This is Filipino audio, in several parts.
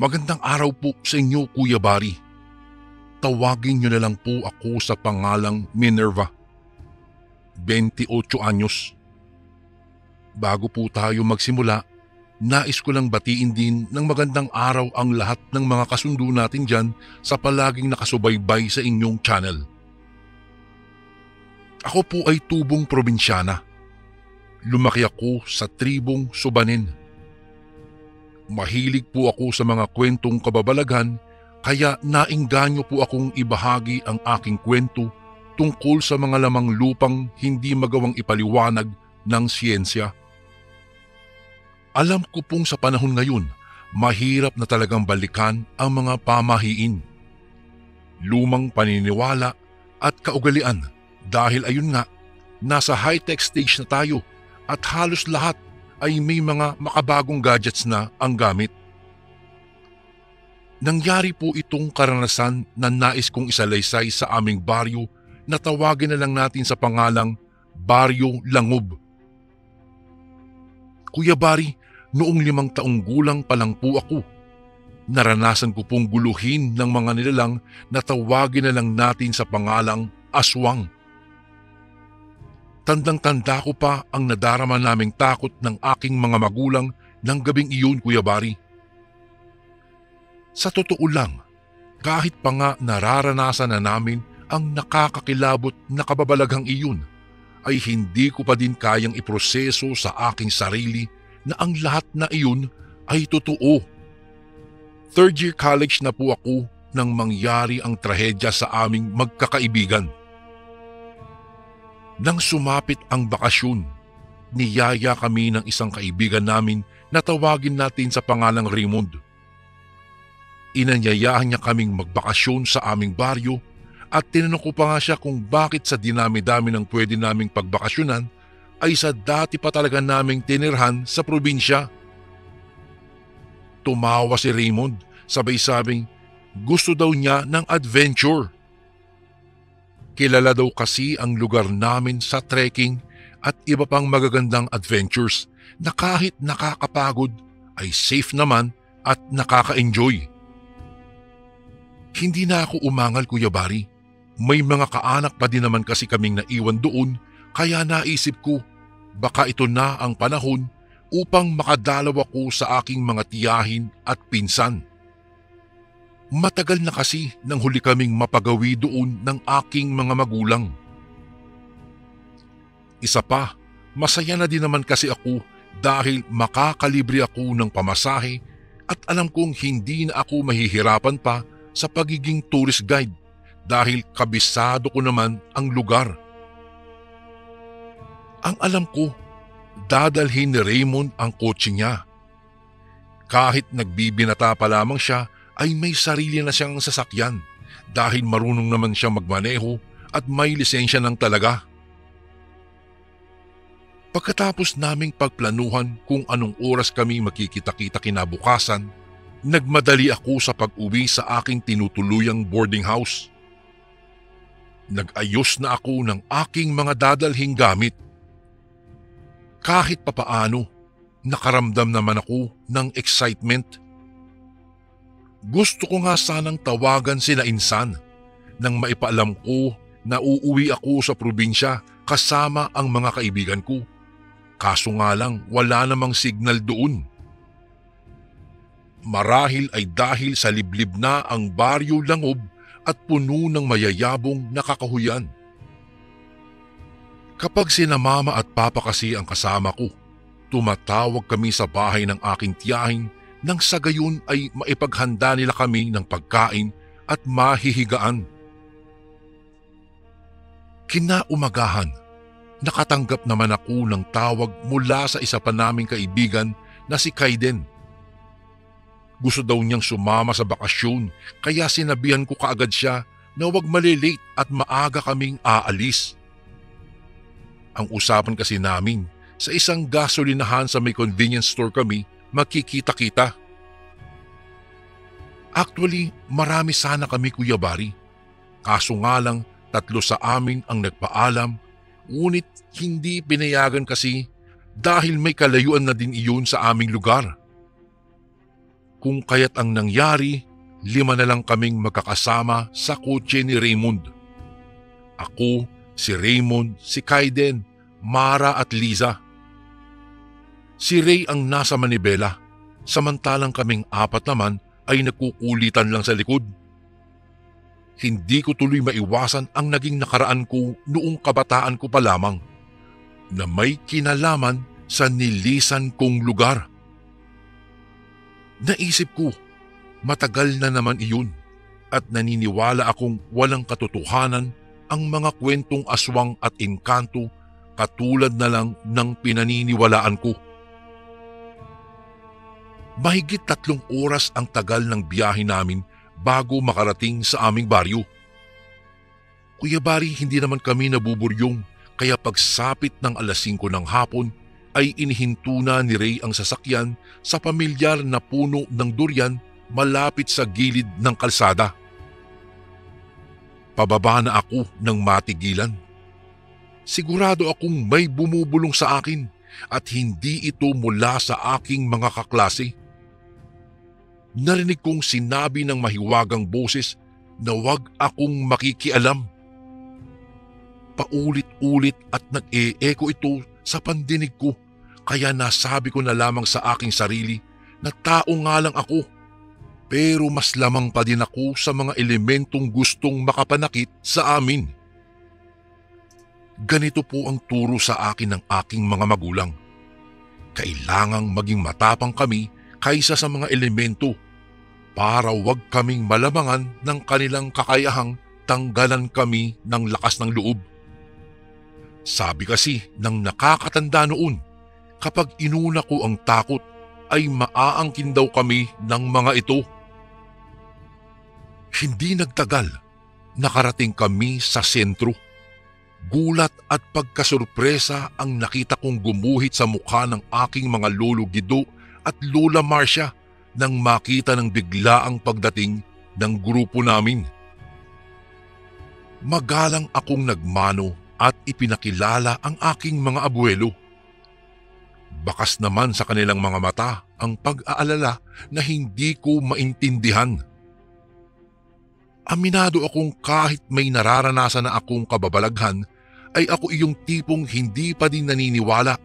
Magandang araw po sa inyo, Kuya Barry. Tawagin niyo na lang po ako sa pangalang Minerva. 28 anyos. Bago po tayo magsimula, nais ko lang batiin din ng magandang araw ang lahat ng mga kasundo natin dyan sa palaging nakasubaybay sa inyong channel. Ako po ay tubong probinsyana. Lumaki ako sa tribong Subanen. Mahilig po ako sa mga kwentong kababalaghan, kaya naengganyo po akong ibahagi ang aking kwento tungkol sa mga lamang lupang hindi magawang ipaliwanag ng siyensya. Alam ko pong sa panahon ngayon, mahirap na talagang balikan ang mga pamahiin, lumang paniniwala at kaugalian dahil ayun nga, nasa high-tech stage na tayo at halos lahat ay may mga makabagong gadgets na ang gamit. Nangyari po itong karanasan na nais kong isalaysay sa aming baryo na tawagin na lang natin sa pangalang Baryo Langob. Kuya Barry, noong 5 taong gulang pa lang po ako. Naranasan ko pong guluhin ng mga nilalang na tawagin na lang natin sa pangalang aswang. Tandang-tanda ko pa ang nadarama naming takot ng aking mga magulang ng gabing iyon, Kuya Barry. Sa totoo lang, kahit pa nga nararanasan na namin ang nakakakilabot na kababalaghang iyon, ay hindi ko pa din kayang iproseso sa aking sarili na ang lahat na iyon ay totoo. 3rd year college na po ako nang mangyari ang trahedya sa aming magkakaibigan. Nang sumapit ang bakasyon, niyaya kami ng isang kaibigan namin na tawagin natin sa pangalang Raymond. Inanyayahan niya kaming magbakasyon sa aming baryo at tinanong ko pa nga siya kung bakit sa dinami-dami ng pwede naming pagbakasyonan ay sa dati pa talaga naming tinirhan sa probinsya. Tumawa si Raymond, sabay-sabing gusto daw niya ng adventure. Kilala daw kasi ang lugar namin sa trekking at iba pang magagandang adventures na kahit nakakapagod ay safe naman at nakaka-enjoy. Hindi na ako umangal, Kuya Barry. May mga kaanak pa din naman kasi kaming naiwan doon, kaya naisip ko baka ito na ang panahon upang makadalaw ako sa aking mga tiyahin at pinsan. Matagal na kasi nang huli kaming mapagawi doon ng aking mga magulang. Isa pa, masaya na din naman kasi ako dahil makakalibre ako ng pamasahe at alam kong hindi na ako mahihirapan pa sa pagiging tourist guide dahil kabisado ko naman ang lugar. Ang alam ko, dadalhin ni Raymond ang kotse niya. Kahit nagbibinata pa lamang siya, ay may sarili na siyang sasakyan dahil marunong naman siyang magmaneho at may lisensya ng talaga. Pagkatapos naming pagplanuhan kung anong oras kami makikita-kita kinabukasan, nagmadali ako sa pag-uwi sa aking tinutuluyang boarding house. Nag-ayos na ako ng aking mga dadalhing gamit. Kahit papaano, nakaramdam naman ako ng excitement. Gusto ko nga sanang tawagan sila Insan nang maipaalam ko na uuwi ako sa probinsya kasama ang mga kaibigan ko. Kaso nga lang wala namang signal doon. Marahil ay dahil sa liblib na ang Baryo Langob at puno ng mayayabong nakakahuyan. Kapag sina mama at papa kasi ang kasama ko, tumatawag kami sa bahay ng aking tiyahin nang sa gayon ay maipaghanda nila kami ng pagkain at mahihigaan. Kinaumagahan, nakatanggap naman ako ng tawag mula sa isa pa naming kaibigan na si Kaiden. Gusto daw niyang sumama sa bakasyon kaya sinabihan ko kaagad siya na huwag malilate at maaga kaming aalis. Ang usapan kasi namin, sa isang gasolinahan sa may convenience store kami makikita-kita. Actually, marami sana kami, Kuya Barry. Kaso nga lang, 3 sa amin ang nagpaalam, ngunit hindi pinayagan kasi dahil may kalayuan na din iyon sa aming lugar. Kung kaya't ang nangyari, 5 na lang kaming magkakasama sa kotse ni Raymond. Ako, si Raymond, si Kaiden, Mara at Liza. Si Ray ang nasa manibela, samantalang kaming 4 naman ay nagkukulitan lang sa likod. Hindi ko tuloy maiwasan ang naging nakaraan ko noong kabataan ko pa lamang, na may kinalaman sa nilisan kong lugar. Naisip ko, matagal na naman iyon at naniniwala akong walang katotohanan ang mga kwentong aswang at engkanto katulad na lang ng pinaniniwalaan ko. Mahigit 3 oras ang tagal ng biyahe namin bago makarating sa aming baryo. Kuya Bari, hindi naman kami nabuburyong, kaya pagsapit ng 5:00 ng hapon ay inihinto na ni Ray ang sasakyan sa pamilyar na puno ng durian malapit sa gilid ng kalsada. Pababa na ako ng matigilan. Sigurado akong may bumubulong sa akin at hindi ito mula sa aking mga kaklase. Narinig kong sinabi ng mahiwagang boses na huwag akong makikialam. Paulit-ulit at nag-e-echo ito sa pandinig ko, kaya nasabi ko na lamang sa aking sarili na tao nga lang ako. Pero mas lamang pa din ako sa mga elementong gustong makapanakit sa amin. Ganito po ang turo sa akin ng aking mga magulang. Kailangang maging matapang kami kaysa sa mga elemento para huwag kaming malamangan ng kanilang kakayahang tanggalan kami ng lakas ng loob. Sabi kasi ng nakakatanda noon, kapag inuna ko ang takot ay maaangkin daw kami ng mga ito. Hindi nagtagal, nakarating kami sa sentro. Gulat at pagkasurpresa ang nakita kong gumuhit sa mukha ng aking mga lolo Guido at lola Marcia nang makita ng biglaang pagdating ng grupo namin. Magalang akong nagmano at ipinakilala ang aking mga abuelo. Bakas naman sa kanilang mga mata ang pag-aalala na hindi ko maintindihan. Aminado akong kahit may nararanasan na akong kababalaghan, ay ako iyong tipong hindi pa din naniniwala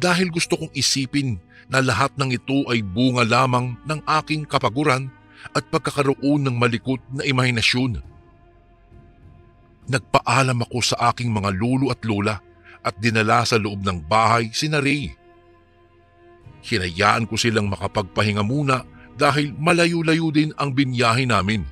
dahil gusto kong isipin na lahat ng ito ay bunga lamang ng aking kapaguran at pagkakaroon ng malikot na imahinasyon. Nagpaalam ako sa aking mga lolo at lola at dinala sa loob ng bahay sina Ray. Hinayaan ko silang makapagpahinga muna dahil malayo-layo din ang binyahe namin.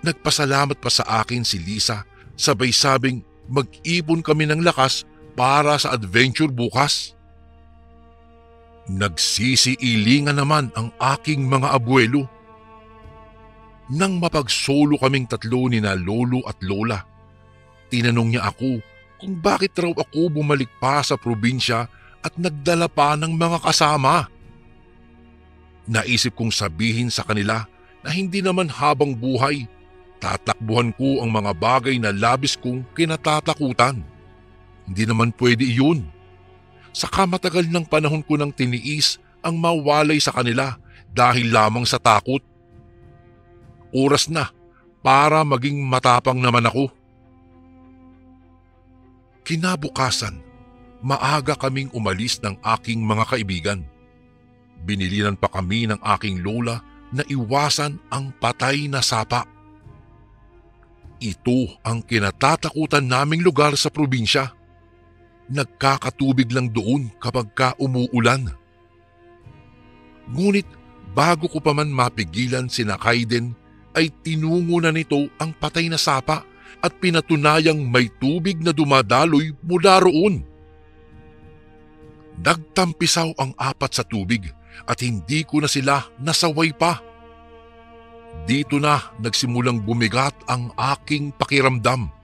Nagpasalamat pa sa akin si Lisa, sabay sabing mag-ipon kami ng lakas para sa adventure bukas. Nagsisiilingan naman ang aking mga abuelo. Nang mapagsolo kaming 3 ni na lolo at lola, tinanong niya ako kung bakit raw ako bumalik pa sa probinsya at nagdala pa ng mga kasama. Naisip kong sabihin sa kanila na hindi naman habang buhay tatakbuhan ko ang mga bagay na labis kong kinatatakutan. Hindi naman pwede iyon. Saka matagal ng panahon ko nang tiniis ang mawalay sa kanila dahil lamang sa takot. Oras na para maging matapang naman ako. Kinabukasan, maaga kaming umalis ng aking mga kaibigan. Binilinan pa kami ng aking lola na iwasan ang patay na sapa. Ito ang kinatatakutan naming lugar sa probinsya. Nagkakatubig lang doon kapag umuulan. Ngunit bago ko pa man mapigilan sina Kaiden, ay tinungo na nito ang patay na sapa at pinatunayang may tubig na dumadaloy mula roon. Nagtampisaw ang 4 sa tubig at hindi ko na sila nasaway pa. Dito na nagsimulang bumigat ang aking pakiramdam.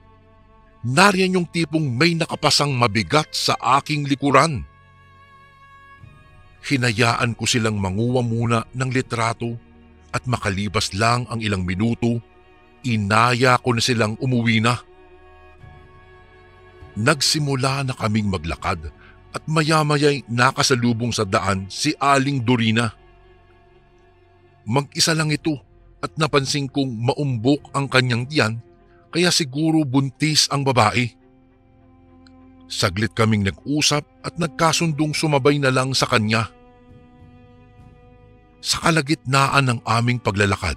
Nariyan yung tipong may nakapasang mabigat sa aking likuran. Hinayaan ko silang manguha muna ng litrato at makalipas lang ang ilang minuto, inaya ko na silang umuwi na. Nagsimula na kaming maglakad at maya-maya'y nakasalubong sa daan si Aling Dorina. Mag-isa lang ito at napansin kong maumbok ang kanyang tiyan kaya siguro buntis ang babae. Saglit kaming nag-usap at nagkasundong sumabay na lang sa kanya. Sa kalagitnaan ng aming paglalakad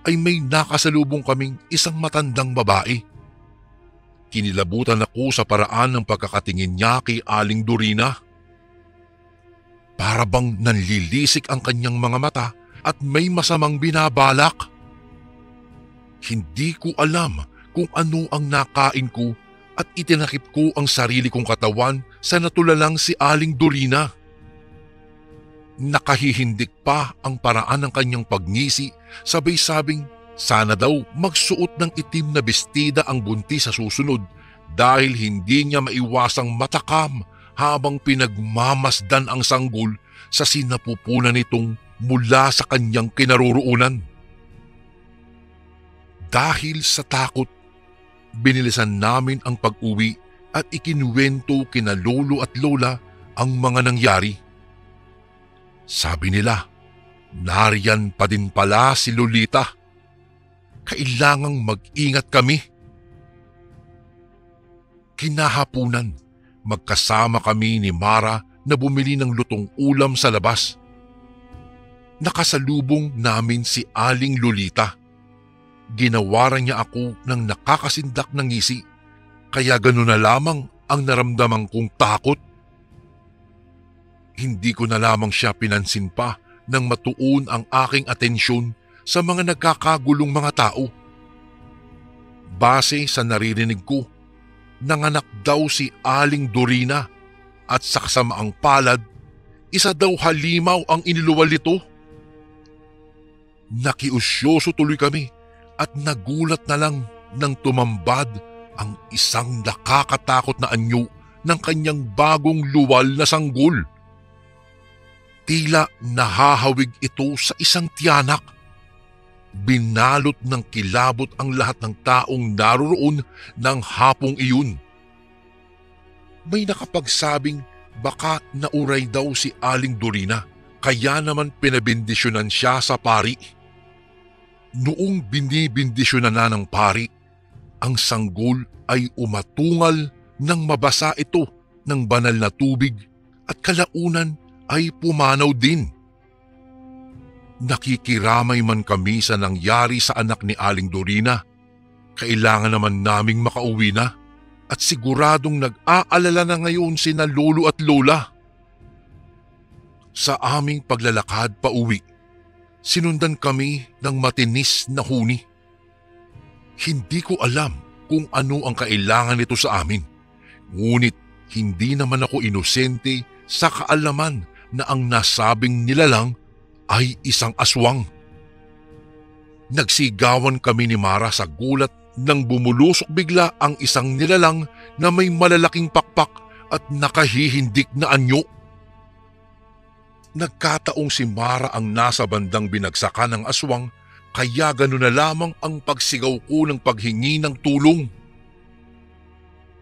ay may nakasalubong kaming isang matandang babae. Kinilabutan ako sa paraan ng pagkakatingin niya kay Aling Dorina. Para bang nanlilisik ang kanyang mga mata at may masamang binabalak. Hindi ko alam kung ano ang nakain ko at itinakip ko ang sarili kong katawan sa natulalang si Aling Dorina. Nakahihindik pa ang paraan ng kanyang pagngisi, sabay sabing sana daw magsuot ng itim na bestida ang buntis sa susunod dahil hindi niya maiwasang matakam habang pinagmamasdan ang sanggol sa sinapupunan nitong mula sa kanyang kinaroroonan. Dahil sa takot, binilisan namin ang pag-uwi at ikinuwento kina lolo at lola ang mga nangyari. Sabi nila, nariyan pa din pala si Lolita. Kailangang mag-ingat kami. Kinahapunan, magkasama kami ni Mara na bumili ng lutong ulam sa labas. Nakasalubong namin si Aling Lolita. Ginawaran niya ako ng nakakasindak ng ngisi, kaya gano'n na lamang ang naramdaman kong takot. Hindi ko na lamang siya pinansin pa nang matuon ang aking atensyon sa mga nagkakagulong mga tao. Base sa naririnig ko, nanganak daw si Aling Dorina at sa kasamaang palad, isa daw halimaw ang iniluwal nito. Nakiusyoso tuloy kami at nagulat na lang nang tumambad ang isang nakakatakot na anyo ng kanyang bagong luwal na sanggol. Tila nahahawig ito sa isang tiyanak. Binalot ng kilabot ang lahat ng taong naroroon ng hapong iyon. May nakapagsabing baka nauray daw si Aling Dorina, kaya naman pinabindisyonan siya sa pari. Noong binibindisyonan na ng pari, ang sanggol ay umatungal nang mabasa ito ng banal na tubig at kalaunan ay pumanaw din. Nakikiramay man kami sa nangyari sa anak ni Aling Dorina. Kailangan naman naming makauwi na at siguradong nag-aalala na ngayon sina lolo at lola. Sa aming paglalakad pa uwi, sinundan kami ng matinis na huni. Hindi ko alam kung ano ang kailangan nito sa amin. Ngunit hindi naman ako inosente sa kaalaman na ang nasabing nilalang ay isang aswang. Nagsigawan kami ni Mara sa gulat nang bumulusok bigla ang isang nilalang na may malalaking pakpak at nakahihindik na anyo. Nagkataong si Mara ang nasa bandang binagsakan ng aswang, kaya gano'n na lamang ang pagsigaw ko ng paghingi ng tulong.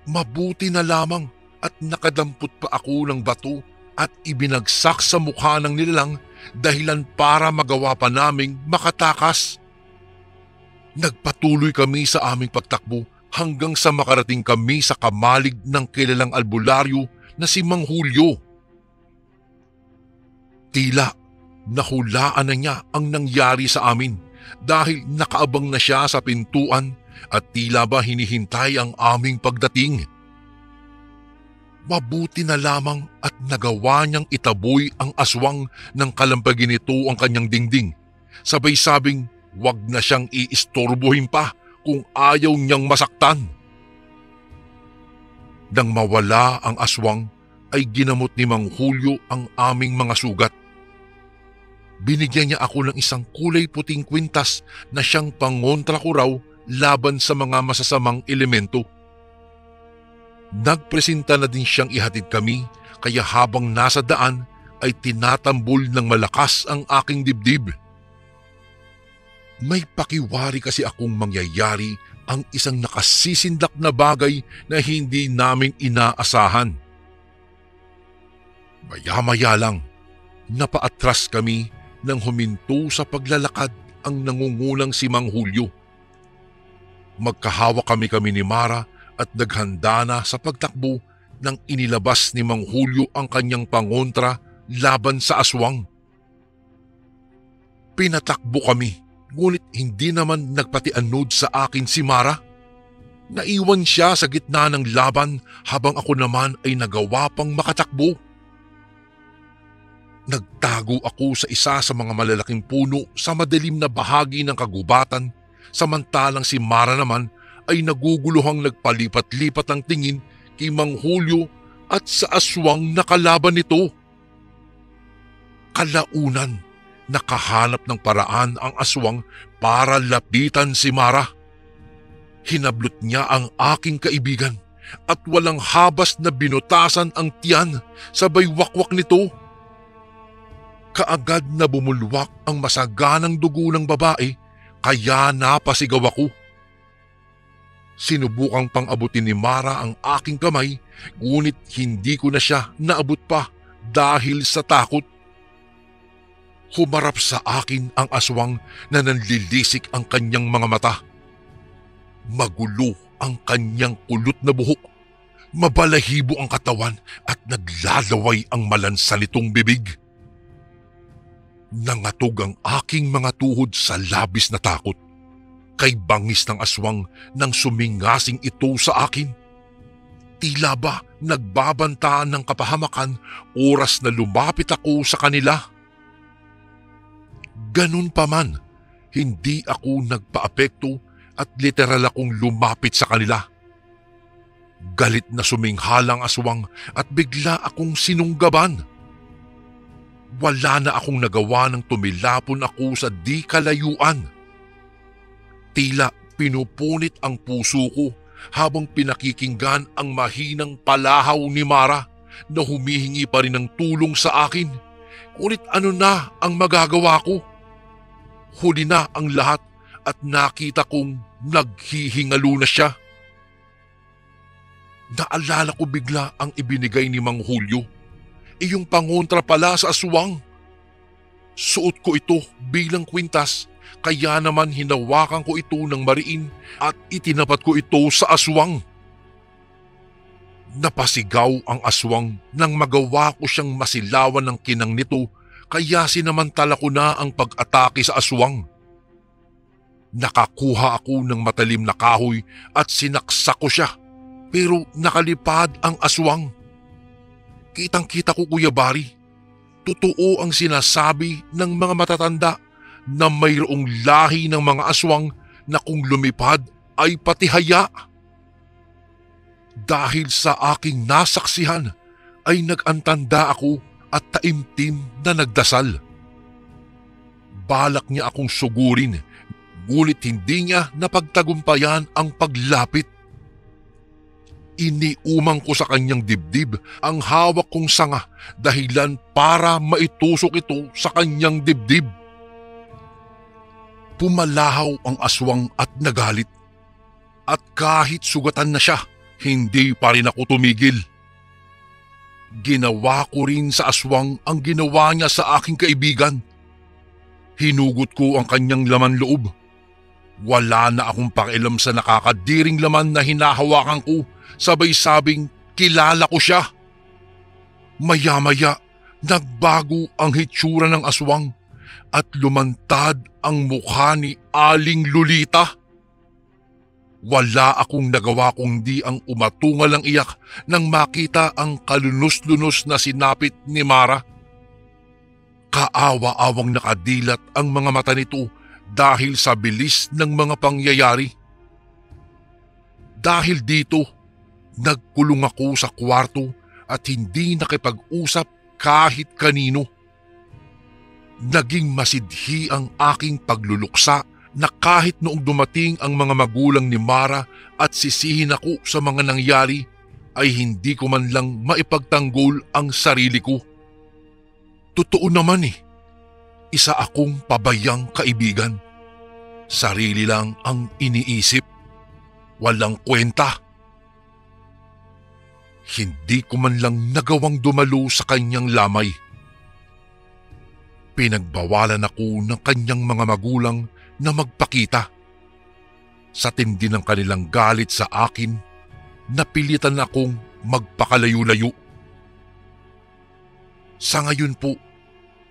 Mabuti na lamang at nakadampot pa ako ng bato at ibinagsak sa mukha ng nilalang dahilan para magawa pa naming makatakas. Nagpatuloy kami sa aming pagtakbo hanggang sa makarating kami sa kamalig ng kilalang albularyo na si Mang Julio. Tila nahulaan na niya ang nangyari sa amin dahil nakaabang na siya sa pintuan at tila ba hinihintay ang aming pagdating. Mabuti na lamang at nagawa niyang itaboy ang aswang ng kalampagin nito ang kanyang dingding. Sabay sabing wag na siyang iistorbohin pa kung ayaw niyang masaktan. Nang mawala ang aswang ay ginamot ni Mang Julio ang aming mga sugat. Binigyan niya ako ng isang kulay puting kwintas na siyang pangontra ko raw laban sa mga masasamang elemento. Nagpresenta na din siyang ihatid kami, kaya habang nasa daan ay tinatambol ng malakas ang aking dibdib. May pakiwari kasi akong mangyayari ang isang nakasisindak na bagay na hindi namin inaasahan. Maya-maya lang, napaatras kami nang huminto sa paglalakad ang nangungulang si Mang Julio. Magkahawak kami ni Mara at naghanda na sa pagtakbo nang inilabas ni Mang Julio ang kanyang pangontra laban sa aswang. Pinatakbo kami, ngunit hindi naman nagpatianod sa akin si Mara. Naiwan siya sa gitna ng laban habang ako naman ay nagawa pang makatakbo. Nagtago ako sa isa sa mga malalaking puno sa madilim na bahagi ng kagubatan, samantalang si Mara naman ay naguguluhang nagpalipat-lipat ang tingin kay Mang Julio at sa aswang na kalaban nito. Kalaunan, nakahanap ng paraan ang aswang para lapitan si Mara. Hinablot niya ang aking kaibigan at walang habas na binutasan ang tiyan sabay wakwak nito. Kaagad na bumulwak ang masaganang dugo ng babae kaya napasigaw ako. Sinubukang pang-abutin ni Mara ang aking kamay ngunit hindi ko na siya naabot pa dahil sa takot. Humarap sa akin ang aswang na nanlilisik ang kanyang mga mata. Magulo ang kanyang kulot na buhok, mabalahibo ang katawan at naglalaway ang malansa nitong bibig. Nangatog ang aking mga tuhod sa labis na takot. Kay bangis ng aswang nang sumingasing ito sa akin. Tila ba nagbabantaan ng kapahamakan oras na lumapit ako sa kanila? Ganun pa man, hindi ako nagpaapekto at literal akong lumapit sa kanila. Galit na suminghalang aswang at bigla akong sinunggaban. Wala na akong nagawa nang tumilapon ako sa di kalayuan. Tila pinupunit ang puso ko habang pinakikinggan ang mahinang palahaw ni Mara na humihingi pa rin ng tulong sa akin. Ngunit ano na ang magagawa ko? Huli na ang lahat at nakita kong naghihingalo na siya. Naalala ko bigla ang ibinigay ni Mang Julio. Iyong pangontra pala sa aswang. Suot ko ito bilang kwintas, kaya naman hinawakan ko ito ng mariin at itinapat ko ito sa aswang. Napasigaw ang aswang nang magawa ko siyang masilawan ng kinang nito, kaya sinamantala ko na ang pag-atake sa aswang. Nakakuha ako ng matalim na kahoy at sinaksak ko siya, pero nakalipad ang aswang. Kitang-kita ko, Kuya Bari, totoo ang sinasabi ng mga matatanda na mayroong lahi ng mga aswang na kung lumipad ay patihaya. Dahil sa aking nasaksihan ay nag-antanda ako at taimtim na nagdasal. Balak niya akong sugurin, ngunit hindi niya napagtagumpayan ang paglapit. Iniumang ko sa kanyang dibdib ang hawak kong sanga dahilan para maitusok ito sa kanyang dibdib. Pumalahaw ang aswang at nagalit. At kahit sugatan na siya, hindi pa rin ako tumigil. Ginawa ko rin sa aswang ang ginawa niya sa aking kaibigan. Hinugot ko ang kanyang laman loob. Wala na akong pakialam sa nakakadiring laman na hinahawakan ko, sabay sabing kilala ko siya. Maya-maya, nagbago ang hitsura ng aswang at lumantad ang mukha ni Aling Lolita. Wala akong nagawa kundi ang umatungal ang iyak nang makita ang kalunos-lunos na sinapit ni Mara. Kaawa-awang nakadilat ang mga mata nito dahil sa bilis ng mga pangyayari. Dahil dito, nagkulong ako sa kwarto at hindi nakipag-usap kahit kanino. Naging masidhi ang aking pagluluksa na kahit noong dumating ang mga magulang ni Mara at sisihin ako sa mga nangyari, ay hindi ko man lang maipagtanggol ang sarili ko. Totoo naman isa akong pabayang kaibigan. Sarili lang ang iniisip. Walang kwenta. Hindi ko man lang nagawang dumalo sa kanyang lamay. Pinagbawalan ako ng kanyang mga magulang na magpakita. Sa tindi ng kanilang galit sa akin, napilitan akong magpakalayo-layo. Sa ngayon po,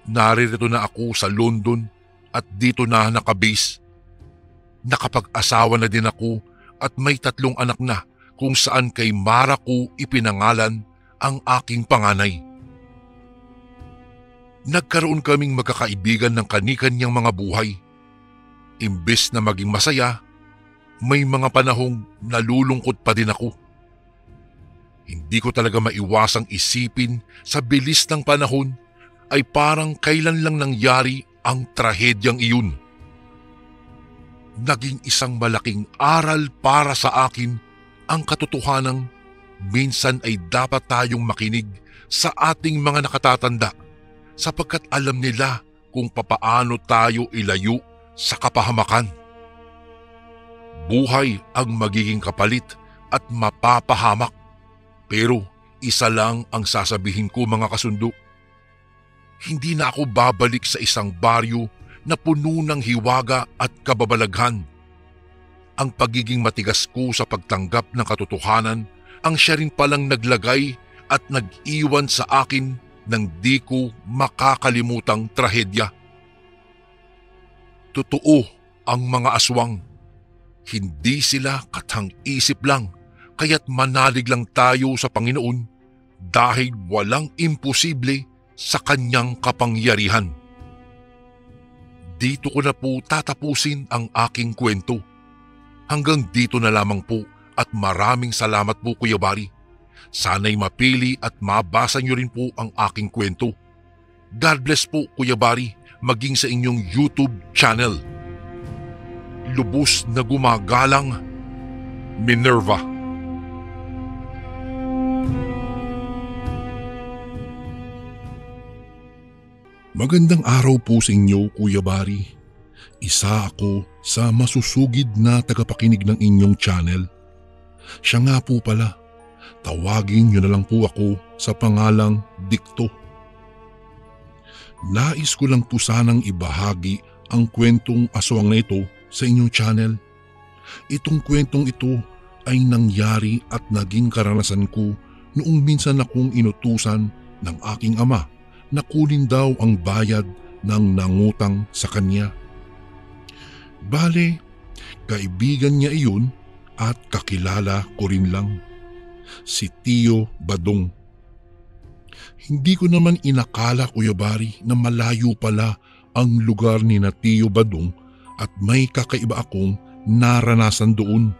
naririto na ako sa London at dito na nakabase. Nakapag-asawa na din ako at may 3 anak na kung saan kay Mara ko ipinangalan ang aking panganay. Nagkaroon kaming magkakaibigan ng kani-kanyang mga buhay. Imbes na maging masaya, may mga panahong nalulungkot pa din ako. Hindi ko talaga maiwasang isipin sa bilis ng panahon ay parang kailan lang nangyari ang trahedyang iyon. Naging isang malaking aral para sa akin ang katotohanang minsan ay dapat tayong makinig sa ating mga nakatatanda sapagkat alam nila kung papaano tayo ilayo sa kapahamakan. Buhay ang magiging kapalit at mapapahamak. Pero isa lang ang sasabihin ko mga kasundo. Hindi na ako babalik sa isang baryo na puno ng hiwaga at kababalaghan. Ang pagiging matigas ko sa pagtanggap ng katotohanan ang siya rin palang naglagay at nag-iwan sa akin ng di ko makakalimutang trahedya. Totoo ang mga aswang. Hindi sila katang-isip lang, kaya't manalig lang tayo sa Panginoon dahil walang imposible sa kanyang kapangyarihan. Dito ko na po tatapusin ang aking kwento. Hanggang dito na lamang po at maraming salamat po Kuya Bari. Sana'y mapili at mabasa niyo rin po ang aking kwento. God bless po Kuya Bari, maging sa inyong YouTube channel. Lubos na gumagalang, Minerva. Magandang araw po sa inyo Kuya Bari. Isa ako sa masusugid na tagapakinig ng inyong channel. Siya nga po pala. Tawagin niyo na lang po ako sa pangalang Dikto. Nais ko lang po sanang ibahagi ang kwentong aswang na ito sa inyong channel. Itong kwentong ito ay nangyari at naging karanasan ko noong minsan akong inutusan ng aking ama na kunin daw ang bayad ng nangutang sa kanya. Bale, kaibigan niya iyon at kakilala ko rin lang. Si Tio Badong. Hindi ko naman inakala Kuya Bari na malayo pala ang lugar ni na Tio Badong at may kakaiba akong naranasan doon.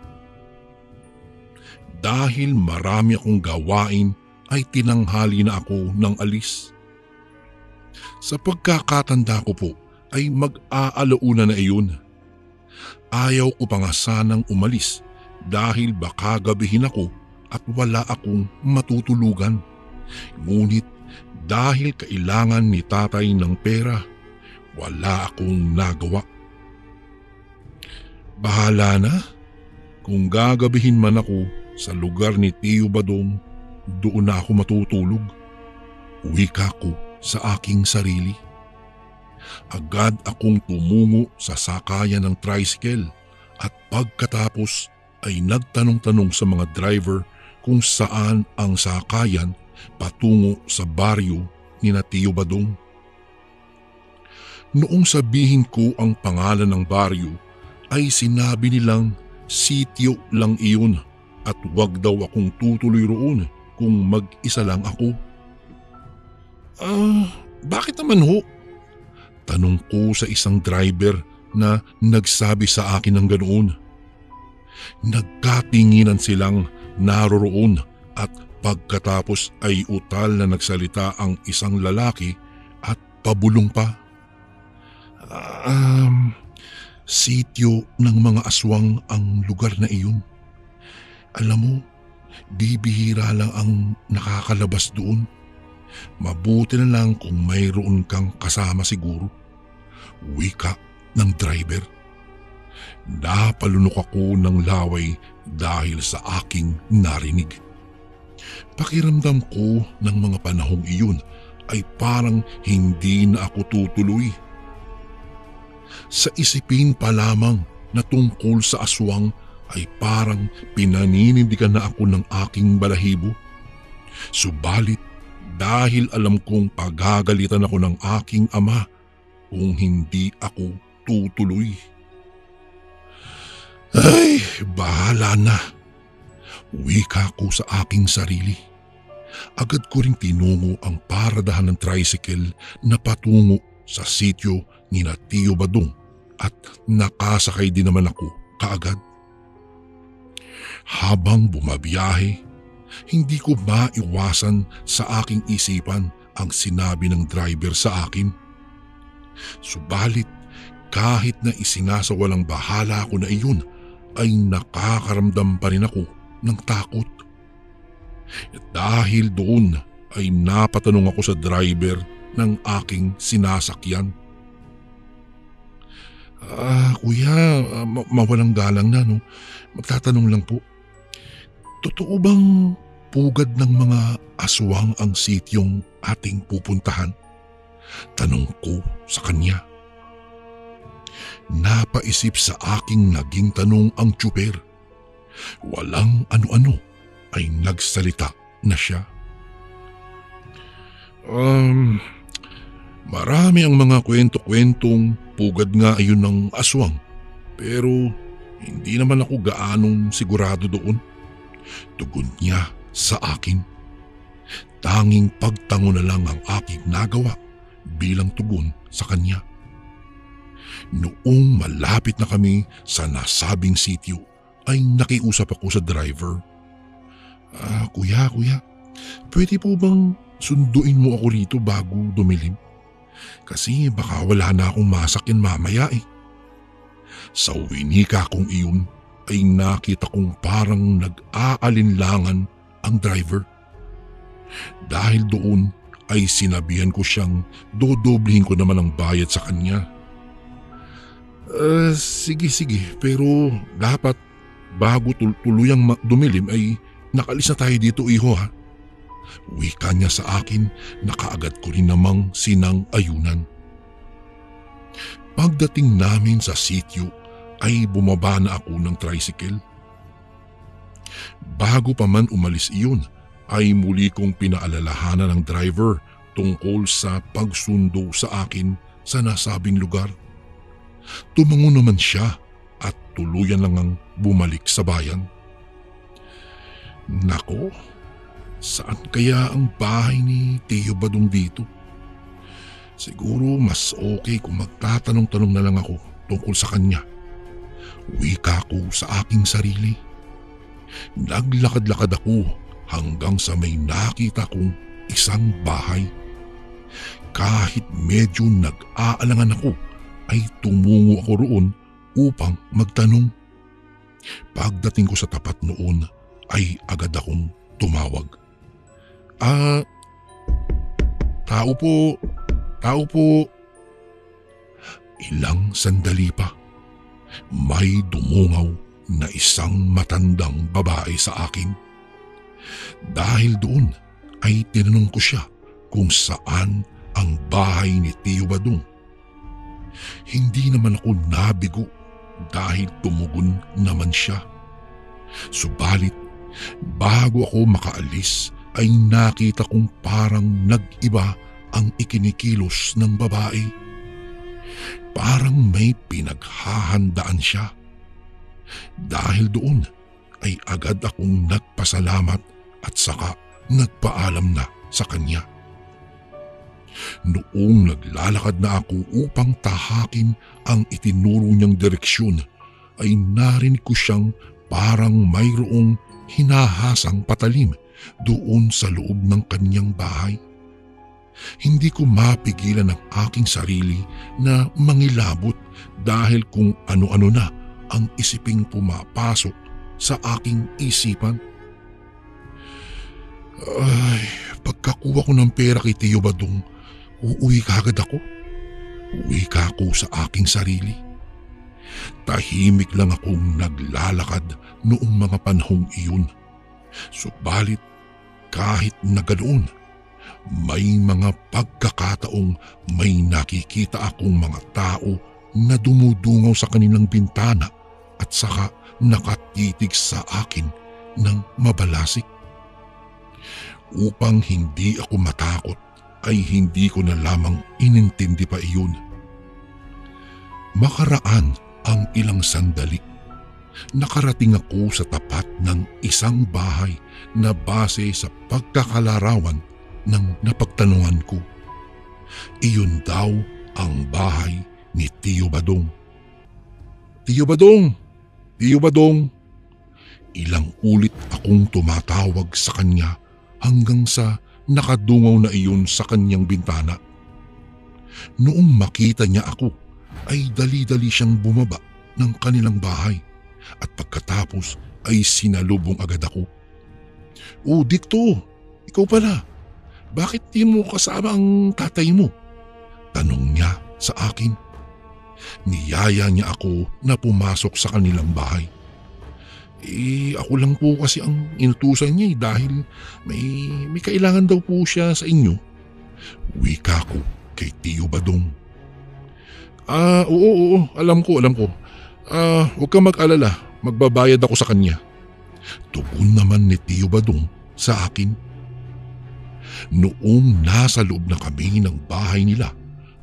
Dahil marami akong gawain ay tinanghali na ako ng alis. Sa pagkakatanda ko po ay mag-aalauna na iyon. Ayaw ko pa nga sanang umalis dahil baka gabihin ako at wala akong matutulugan. Ngunit dahil kailangan ni tatay ng pera, wala akong nagawa. Bahala na, kung gagabihin man ako sa lugar ni Tio Badong, doon na ako matutulog. Wika ko sa aking sarili. Agad akong tumungo sa sakayan ng tricycle at pagkatapos ay nagtanong-tanong sa mga driver kung saan ang sakayan patungo sa baryo ni na Tio Badong. Noong sabihin ko ang pangalan ng baryo ay sinabi nilang sitio lang iyon at wag daw akong tutuloy roon kung mag-isa lang ako. Bakit naman ho? Tanong ko sa isang driver na nagsabi sa akin ng ganoon. Nagkatinginan silang naroroon at pagkatapos ay utal na nagsalita ang isang lalaki at pabulong pa. Sityo ng mga aswang ang lugar na iyon. Alam mo, bibihira lang ang nakakalabas doon. Mabuti na lang kung mayroon kang kasama siguro. Wika ng driver. Napalunok ako ng laway dahil sa aking narinig. Pakiramdam ko ng mga panahong iyon ay parang hindi na ako tutuloy. Sa isipin pa lamang na tungkol sa aswang ay parang pinaninindigan na ako ng aking balahibo. Subalit dahil alam kong pagagalitan ako ng aking ama kung hindi ako tutuloy. Ay, bahala na. Wika ko sa aking sarili. Agad ko ring tinungo ang paradahan ng tricycle na patungo sa sityo ni na Tio Badong at nakasakay din naman ako kaagad. Habang bumabiyahe, hindi ko maiwasan sa aking isipan ang sinabi ng driver sa akin. Subalit kahit na isinasawalang bahala ko na iyon, ay nakakaramdam pa rin ako ng takot. Dahil doon ay napatanong ako sa driver ng aking sinasakyan. Kuya, mawalang galang na, no? Magtatanong lang po. Totoo bang pugad ng mga aswang ang sityong ating pupuntahan? Tanong ko sa kanya. Napaisip sa aking naging tanong ang tsuper. Walang ano-ano ay nagsalita na siya. Marami ang mga kwento-kwentong pugad nga ayun ng aswang, pero hindi naman ako gaanong sigurado doon. Tugon niya sa akin. Tanging pagtango na lang ang aking nagawa bilang tugon sa kanya. Noong malapit na kami sa nasabing sitio ay nakiusap ako sa driver. Kuya, pwede po bang sunduin mo ako rito bago dumilim? Kasi baka wala na akong masakyan mamaya eh. Sa winika kong iyon ay nakita kong parang nag-aalinlangan ang driver. Dahil doon ay sinabihan ko siyang dodoblihin ko naman ang bayad sa kanya. Sige, pero dapat bago tuluyang dumilim ay nakalis na tayo dito, iho, ha? Wika niya sa akin na kaagad ko rin namang sinang-ayunan. Pagdating namin sa sitio ay bumaba na ako ng tricycle. Bago pa man umalis iyon ay muli kong pinaalalahanan ng driver tungkol sa pagsundo sa akin sa nasabing lugar. Tumango naman siya at tuluyan lang ang bumalik sa bayan. Nako, saan kaya ang bahay ni Tio Badong dito? Siguro mas okay kung magtatanong-tanong na lang ako tungkol sa kanya. Wika ko sa aking sarili. Naglakad-lakad ako hanggang sa may nakita kong isang bahay. Kahit medyo nag-aalangan ako, ay tumungo ako roon upang magtanong. Pagdating ko sa tapat noon ay agad akong tumawag. Tao po. Ilang sandali pa, may dumungaw na isang matandang babae sa akin. Dahil doon ay tinanong ko siya kung saan ang bahay ni Tio Badong. Hindi naman ako nabigo dahil tumugon naman siya. Subalit bago ako makaalis ay nakita kong parang nag-iba ang ikinikilos ng babae. Parang may pinaghahandaan siya. Dahil doon ay agad akong nagpasalamat at saka nagpaalam na sa kanya. Noong naglalakad na ako upang tahakin ang itinuro niyang direksyon ay narinig ko siyang parang mayroong hinahasang patalim doon sa loob ng kanyang bahay. Hindi ko mapigilan ang aking sarili na mangilabot dahil kung ano-ano na ang isiping pumapasok sa aking isipan. Ay, pagkakuha ko ng pera kay Tio Badong, uuwi kagad ako. Uwi ka ako sa aking sarili. Tahimik lang akong naglalakad noong mga panahong iyon. Subalit kahit na ganoon May mga pagkakataong may nakikita akong mga tao na dumudungaw sa kanilang bintana at saka nakatitig sa akin ng mabalasik. Upang hindi ako matakot ay hindi ko na lamang inintindi pa iyon. Makaraan ang ilang sandali. Nakarating ako sa tapat ng isang bahay na base sa pagkakalarawan ng napagtanungan ko. Iyon daw ang bahay ni Tio Badong. Tio Badong! Tio Badong! Ilang ulit akong tumatawag sa kanya hanggang sa nakadungaw na iyon sa kanyang bintana. Noong makita niya ako ay dali-dali siyang bumaba ng kanilang bahay at pagkatapos ay sinalubong agad ako. "Oh, Dikto, ikaw pala. Bakit di mo kasama ang tatay mo?" tanong niya sa akin. Niyaya niya ako na pumasok sa kanilang bahay. Ako lang po kasi ang inutusan niya dahil may kailangan daw po siya sa inyo. Wika ko kay Tio Badong. Oo, alam ko. Huwag kang mag-alala, magbabayad ako sa kanya. Tugon naman ni Tio Badong sa akin. Noong nasa loob na kami ng bahay nila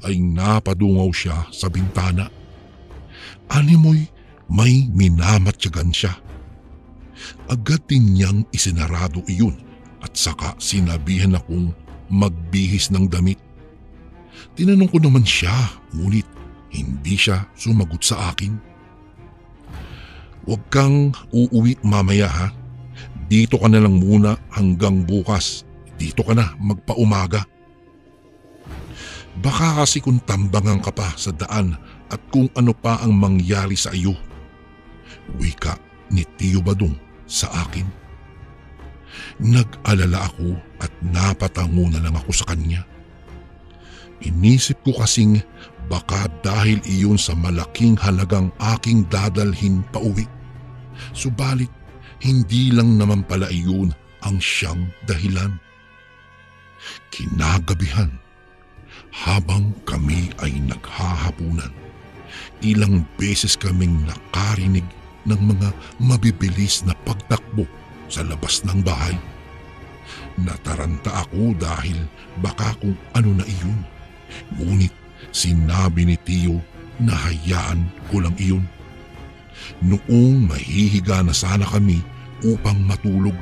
ay napadungaw siya sa bintana. Animoy may minamatyagan siya. Agad din niyang isinarado iyon at saka sinabihan akong magbihis ng damit. Tinanong ko naman siya, ngunit hindi siya sumagot sa akin. "Huwag kang uuwi mamaya ha. Dito ka na lang muna hanggang bukas. Dito ka na magpaumaga. Baka kasi kung tambangan ka pa sa daan at kung ano pa ang mangyari sa iyo." Wika ni Tio Badong sa akin. Nag-alala ako at napatango na lang ako sa kanya. Inisip ko kasing baka dahil iyon sa malaking halagang aking dadalhin pauwi. Subalit hindi lang naman pala iyon ang siyang dahilan. Kinagabihan, habang kami ay naghahapunan, ilang beses kaming nakarinig ng mga mabibilis na pagtakbo sa labas ng bahay. Nataranta ako dahil baka kung ano na iyon. Ngunit sinabi ni Tio na hayaan ko lang iyon. Noong mahihiga na sana kami upang matulog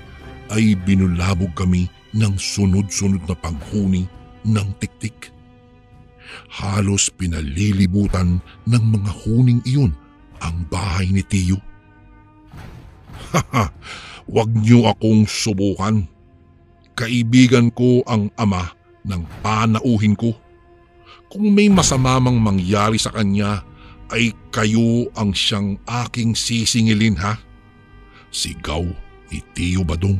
ay binulabog kami ng sunod-sunod na paghuni ng tiktik. Halos pinalilibutan ng mga huning iyon ang bahay ni Tio. "Haha, wag niyo akong subukan. Kaibigan ko ang ama ng panauhin ko. Kung may masama mang mangyari sa kanya, ay kayo ang siyang aking sisingilin ha." Sigaw ni Tio Badong.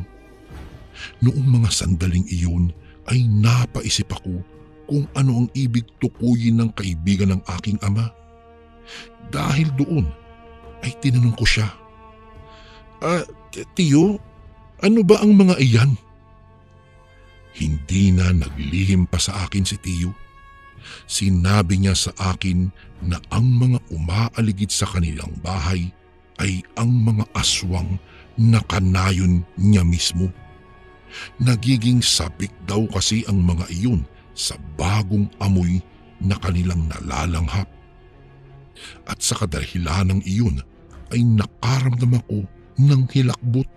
Noong mga sandaling iyon ay napaisip ako kung ano ang ibig tukuyin ng kaibigan ng aking ama. Dahil doon ay tinanong ko siya, "Tio, ano ba ang mga iyan?" Hindi na naglihim pa sa akin si Tio. Sinabi niya sa akin na ang mga umaaligid sa kanilang bahay ay ang mga aswang na kanayon niya mismo. Nagiging sabik daw kasi ang mga iyon sa bagong amoy na kanilang nalalanghap. At sa kadahilanang iyon ay nakaramdam ako ng hilakbot.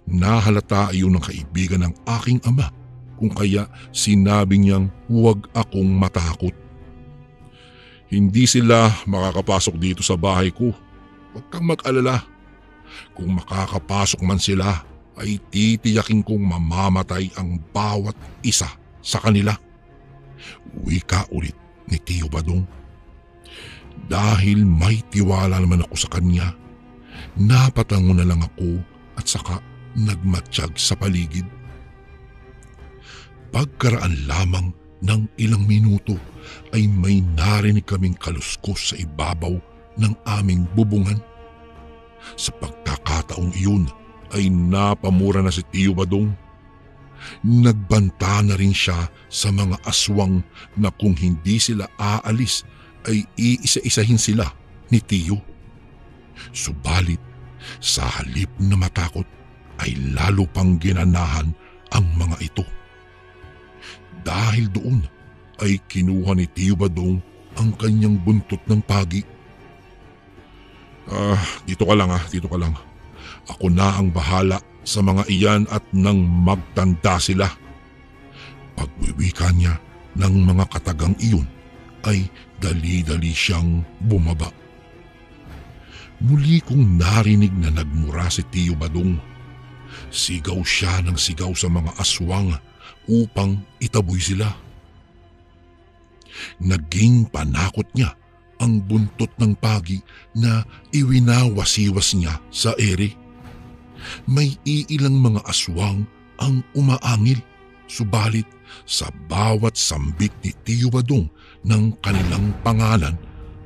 Nahalata iyon ng kaibigan ng aking ama, kung kaya sinabi niyang huwag akong matakot. "Hindi sila makakapasok dito sa bahay ko. Huwag kang mag-alala. Kung makakapasok man sila ay titiyakin kong mamamatay ang bawat isa sa kanila." Wika ulit ni Tio Badong. Dahil may tiwala naman ako sa kanya, napatango na lang ako at saka nagmatsyag sa paligid. Pagkaraan lamang ng ilang minuto ay may narinig kaming kaluskos sa ibabaw ng aming bubungan. Sa pagkakataong iyon ay napamura na si Tio Badong. Nagbanta na rin siya sa mga aswang na kung hindi sila aalis ay iisa-isahin sila ni Tiyo. Subalit sa halip na matakot ay lalo pang ginanahan ang mga ito. Dahil doon ay kinuha ni Tiyo Badong ang kanyang buntot ng pagi. Dito ka lang. Ako na ang bahala sa mga iyan at nang magtanda sila. Pagwiwika niya ng mga katagang iyon ay dali-dali siyang bumaba. Muli kong narinig na nagmura si Tiyo Badong. Sigaw siya ng sigaw sa mga aswang upang itaboy sila. Naging panakot niya ang buntot ng pagi na iwinawasiwas niya sa ere. May iilang mga aswang ang umaangil, subalit sa bawat sambit ni Tiyo Badong ng kanilang pangalan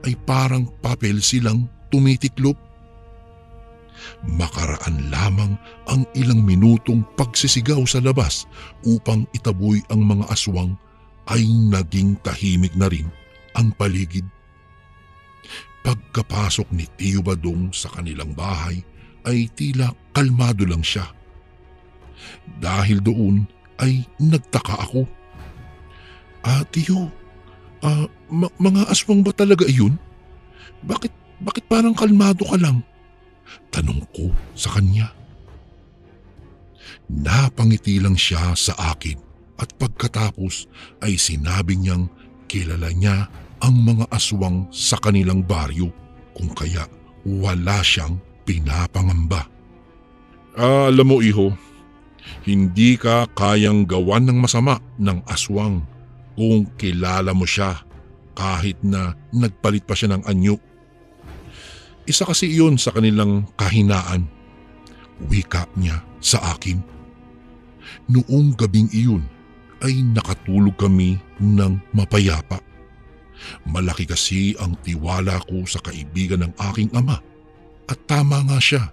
ay parang papel silang tumitiklop. Makaraan lamang ang ilang minutong pagsisigaw sa labas upang itaboy ang mga aswang ay naging tahimik na rin ang paligid. Pagkapasok ni Tiyo Badong sa kanilang bahay ay tila kalmado lang siya. Dahil doon ay nagtaka ako. Tiyo, mga aswang ba talaga iyon? Bakit parang kalmado ka lang? Tanong ko sa kanya. Napangiti lang siya sa akin at pagkatapos ay sinabi niyang kilala niya ang mga aswang sa kanilang baryo kung kaya wala siyang pinapangamba. Alam mo iho, hindi ka kayang gawan ng masama ng aswang kung kilala mo siya kahit na nagpalit pa siya ng anyo. Isa kasi iyon sa kanilang kahinaan, wika niya sa akin. Noong gabing iyon ay nakatulog kami ng mapayapa. Malaki kasi ang tiwala ko sa kaibigan ng aking ama at tama nga siya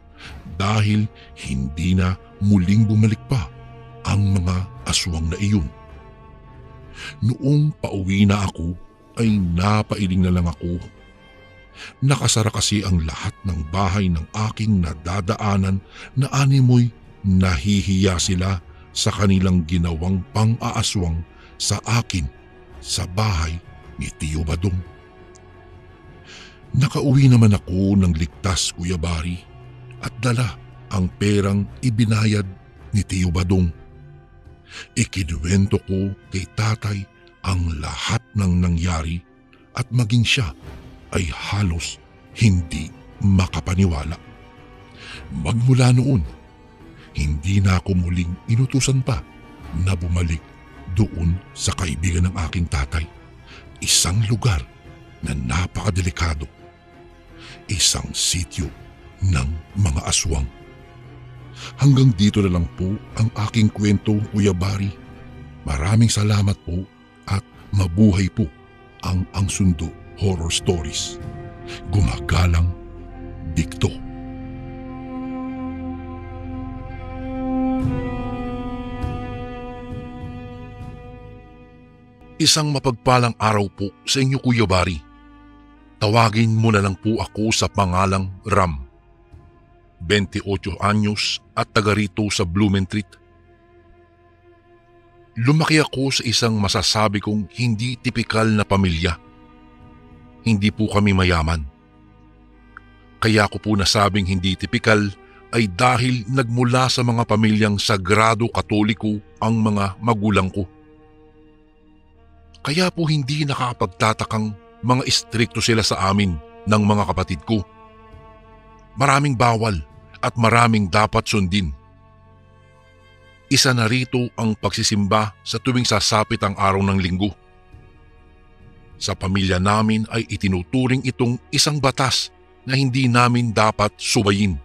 dahil hindi na muling bumalik pa ang mga aswang na iyon. Noong pauwi na ako ay napailing na lang ako. Nakasara kasi ang lahat ng bahay ng aking nadadaanan na animoy nahihiya sila sa kanilang ginawang pang-aaswang sa akin sa bahay ni Tiyo Badong. Nakauwi naman ako ng ligtas, Kuya Bari, at dala ang perang ibinayad ni Tiyo Badong. Ikinuwento ko kay tatay ang lahat ng nangyari at maging siya ay halos hindi makapaniwala. Magmula noon, hindi na ako muling inutusan pa na bumalik doon sa kaibigan ng aking tatay. Isang lugar na napakadelikado. Isang sityo ng mga aswang. Hanggang dito na lang po ang aking kwento, Kuya Bari. Maraming salamat po at mabuhay po ang Sundo Horror Stories. Gumagalang, Dikto. Isang mapagpalang araw po sa inyo, Kuya Bari. Tawagin mo na lang po ako sa pangalang Ram. 28 anyos at taga rito sa Blumentritt. Lumaki ako sa isang masasabi kong hindi tipikal na pamilya. Hindi po kami mayaman. Kaya ko po nasabing hindi tipikal ay dahil nagmula sa mga pamilyang sagrado katoliko ang mga magulang ko. Kaya po hindi nakakapagtatakang mga istrikto sila sa amin ng mga kapatid ko. Maraming bawal at maraming dapat sundin. Isa na rito ang pagsisimba sa tuwing sasapit ang araw ng linggo. Sa pamilya namin ay itinuturing itong isang batas na hindi namin dapat subayin.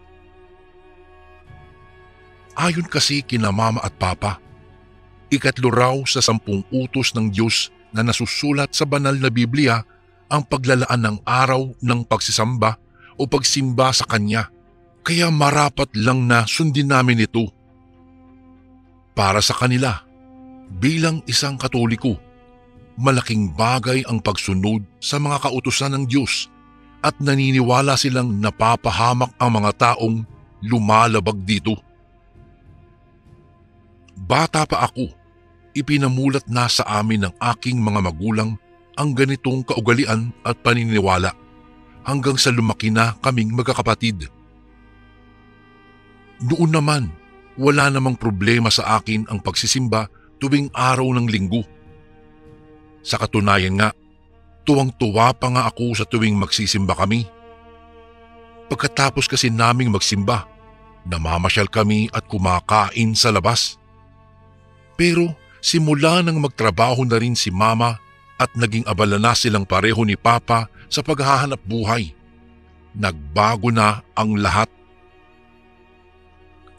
Ayon kasi kina mama at papa, 3 raw sa 10 utos ng Diyos na nasusulat sa banal na Biblia ang paglalaan ng araw ng pagsisamba o pagsimba sa Kanya. Kaya marapat lang na sundin namin ito. Para sa kanila, bilang isang Katoliko, malaking bagay ang pagsunod sa mga kautusan ng Diyos at naniniwala silang napapahamak ang mga taong lumalabag dito. Bata pa ako, ipinamulat na sa amin ng aking mga magulang ang ganitong kaugalian at paniniwala hanggang sa lumaki na kaming magkakapatid. Noon naman, wala namang problema sa akin ang pagsisimba tuwing araw ng linggo. Sa katunayan nga, tuwang-tuwa pa nga ako sa tuwing magsisimba kami. Pagkatapos kasi naming magsimba, namamasyal kami at kumakain sa labas. Pero simula nang magtrabaho na rin si Mama at naging abala na silang pareho ni Papa sa paghahanap buhay, nagbago na ang lahat.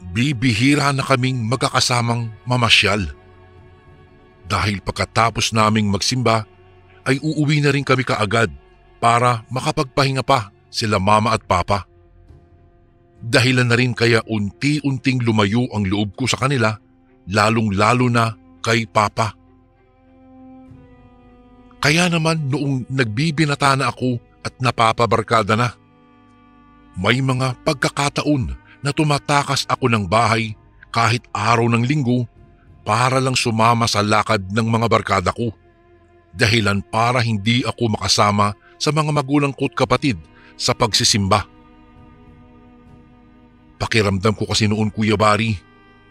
Bibihira na kaming magkakasamang mamasyal. Dahil pagkatapos naming magsimba ay uuwi na rin kami kaagad para makapagpahinga pa sila Mama at Papa. Dahilan na rin kaya unti-unting lumayo ang loob ko sa kanila, lalong-lalo na kay Papa. Kaya naman noong nagbibinata na ako at napapabarkada na, may mga pagkakataon na tumatakas ako ng bahay kahit araw ng linggo para lang sumama sa lakad ng mga barkada ko. Dahilan para hindi ako makasama sa mga magulang ko't kapatid sa pagsisimba. Pakiramdam ko kasi noon, Kuya Bari,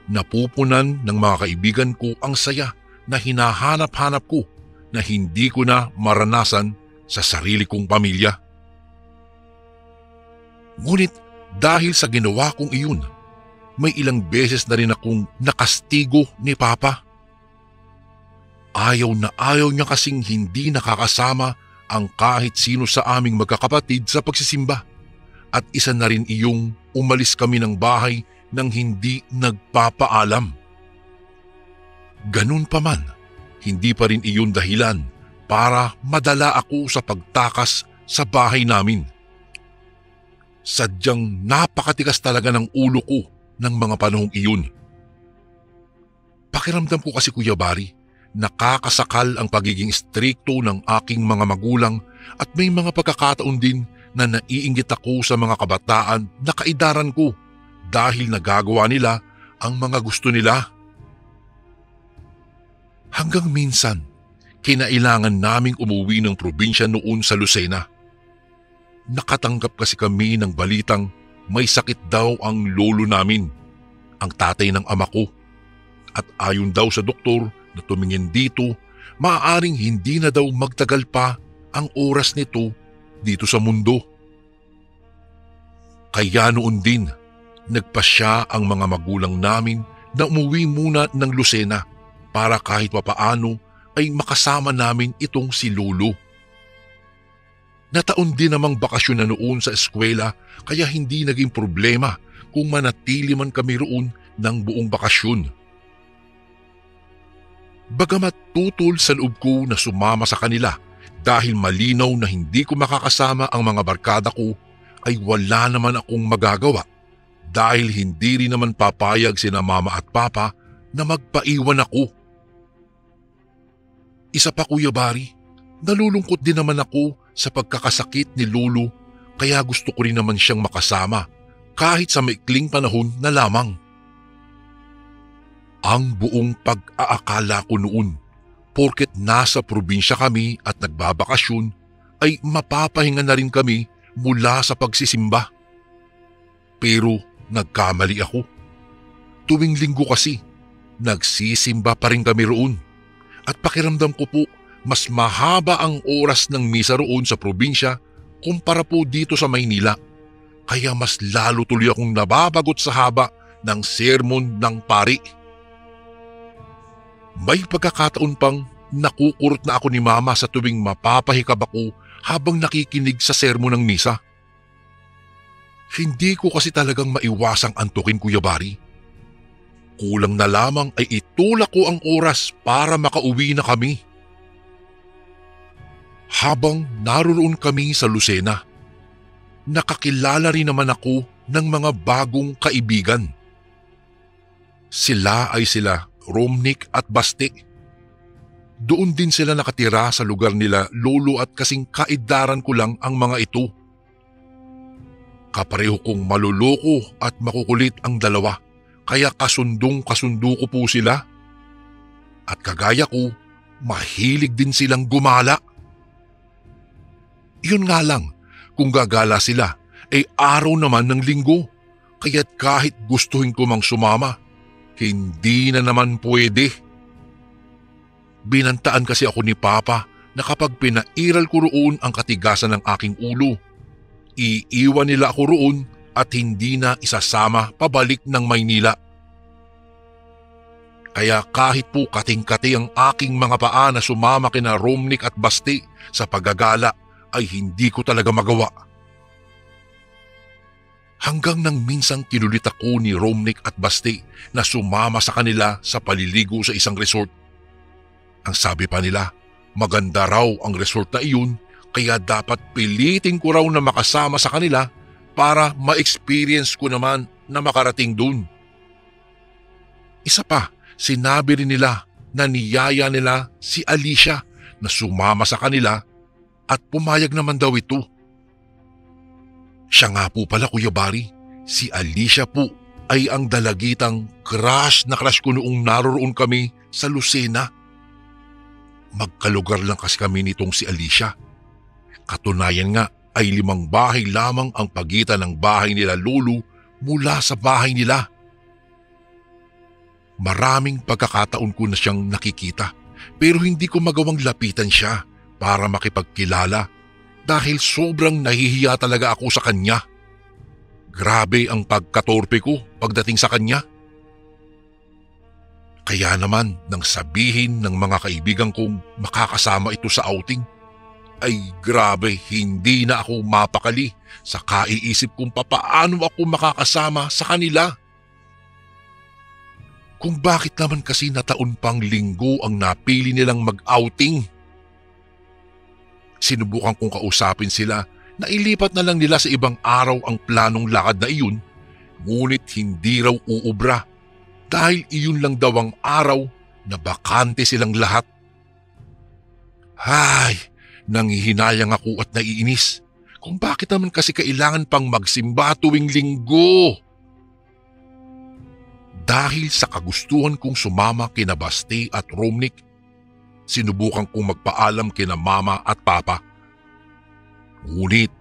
napupunan ng mga kaibigan ko ang saya na hinahanap-hanap ko na hindi ko na maranasan sa sarili kong pamilya. Ngunit dahil sa ginawa kong iyon, may ilang beses na rin akong nakastigo ni Papa. Ayaw na ayaw niya kasing hindi nakakasama ang kahit sino sa aming magkakapatid sa pagsisimba, at isa na rin iyong umalis kami ng bahay nang hindi nagpapaalam. Ganun pa man, hindi pa rin iyon dahilan para madala ako sa pagtakas sa bahay namin. Sadyang napakatigas talaga ng ulo ko ng mga panahong iyon. Pakiramdam ko kasi, Kuya Bari, nakakasakal ang pagiging strikto ng aking mga magulang at may mga pagkakataon din na naiinggit ako sa mga kabataan na kaidaran ko dahil nagagawa nila ang mga gusto nila. Hanggang minsan, kinailangan naming umuwi ng probinsya noon sa Lucena. Nakatanggap kasi kami ng balitang may sakit daw ang lolo namin, ang tatay ng ama ko. At ayon daw sa doktor na tumingin dito, maaaring hindi na daw magtagal pa ang oras nito dito sa mundo. Kaya noon din, nagpasya ang mga magulang namin na umuwi muna ng Lucena para kahit papaano ay makasama namin itong si lolo. Nataon din namang bakasyon na noon sa eskwela kaya hindi naging problema kung manatili man kami roon ng buong bakasyon. Bagamat tutol sa loob ko na sumama sa kanila dahil malinaw na hindi ko makakasama ang mga barkada ko, ay wala naman akong magagawa dahil hindi rin naman papayag sina Mama at Papa na magpaiwan ako. Isa pa, Kuya Bari, nalulungkot din naman ako sa pagkakasakit ni Lolo kaya gusto ko rin naman siyang makasama kahit sa maikling panahon na lamang. Ang buong pag-aakala ko noon, porket nasa probinsya kami at nagbabakasyon, ay mapapahinga na rin kami mula sa pagsisimba. Pero nagkamali ako. Tuwing linggo kasi, nagsisimba pa rin kami roon. At pakiramdam ko po, mas mahaba ang oras ng misa roon sa probinsya kumpara po dito sa Maynila. Kaya mas lalo tuloy akong nababagot sa haba ng sermon ng pari. May pagkakataon pang nakukurot na ako ni Mama sa tuwing mapapahikab ako habang nakikinig sa sermon ng misa. Hindi ko kasi talagang maiwasang antukin, Kuya Bari. Kulang na lamang ay itulak ko ang oras para makauwi na kami. Habang naroon kami sa Lucena, nakakilala rin naman ako ng mga bagong kaibigan. Sila ay sila Romnick at Basti. Doon din sila nakatira sa lugar nila lolo at kasing kaedaran ko lang ang mga ito. Kapareho kong maluloko at makukulit ang dalawa, kaya kasundong-kasundo ko po sila. At kagaya ko, mahilig din silang gumala. Yun nga lang, kung gagala sila, ay araw naman ng linggo, kaya't kahit gustuhin ko mang sumama, hindi na naman pwede. Binantaan kasi ako ni Papa na kapag pinairal ko roon ang katigasan ng aking ulo, iiwan nila ako roon at hindi na isasama pabalik ng Maynila. Kaya kahit po kating-kati ang aking mga paa na sumama kina Romnick at Basti sa paggagala ay hindi ko talaga magawa. Hanggang nang minsang kinulit ako ni Romnick at Basti na sumama sa kanila sa paliligo sa isang resort. Ang sabi pa nila, maganda raw ang resort na iyon kaya dapat pilitin ko raw na makasama sa kanila para ma-experience ko naman na makarating dun. Isa pa, sinabi rin nila na niyaya nila si Alicia na sumama sa kanila at pumayag naman daw ito. Siya nga po pala, Kuya Bari, si Alicia po ay ang dalagitang crush na crush ko noong naroroon kami sa Lucena. Magkalugar lang kasi kami nitong si Alicia. Katunayan nga ay 5 bahay lamang ang pagitan ng bahay nila lolo mula sa bahay nila. Maraming pagkakataon ko na siyang nakikita pero hindi ko magawang lapitan siya para makipagkilala dahil sobrang nahihiya talaga ako sa kanya. Grabe ang pagkatorpe ko pagdating sa kanya. Kaya naman nang sabihin ng mga kaibigan kong makakasama ito sa outing, ay grabe hindi na ako mapakali sa kaiisip kung papaano ako makakasama sa kanila. Kung bakit naman kasi na taon pang linggo ang napili nilang mag-outing. Sinubukan kong kausapin sila na ilipat na lang nila sa ibang araw ang planong lakad na iyon, ngunit hindi raw uubra. Dahil iyon lang daw ang araw na bakante silang lahat. Ay, nanghihinayang ako at naiinis kung bakit naman kasi kailangan pang magsimba tuwing linggo. Dahil sa kagustuhan kong sumama kina Basti at Romnick, sinubukan kong magpaalam kina Mama at Papa. Ngunit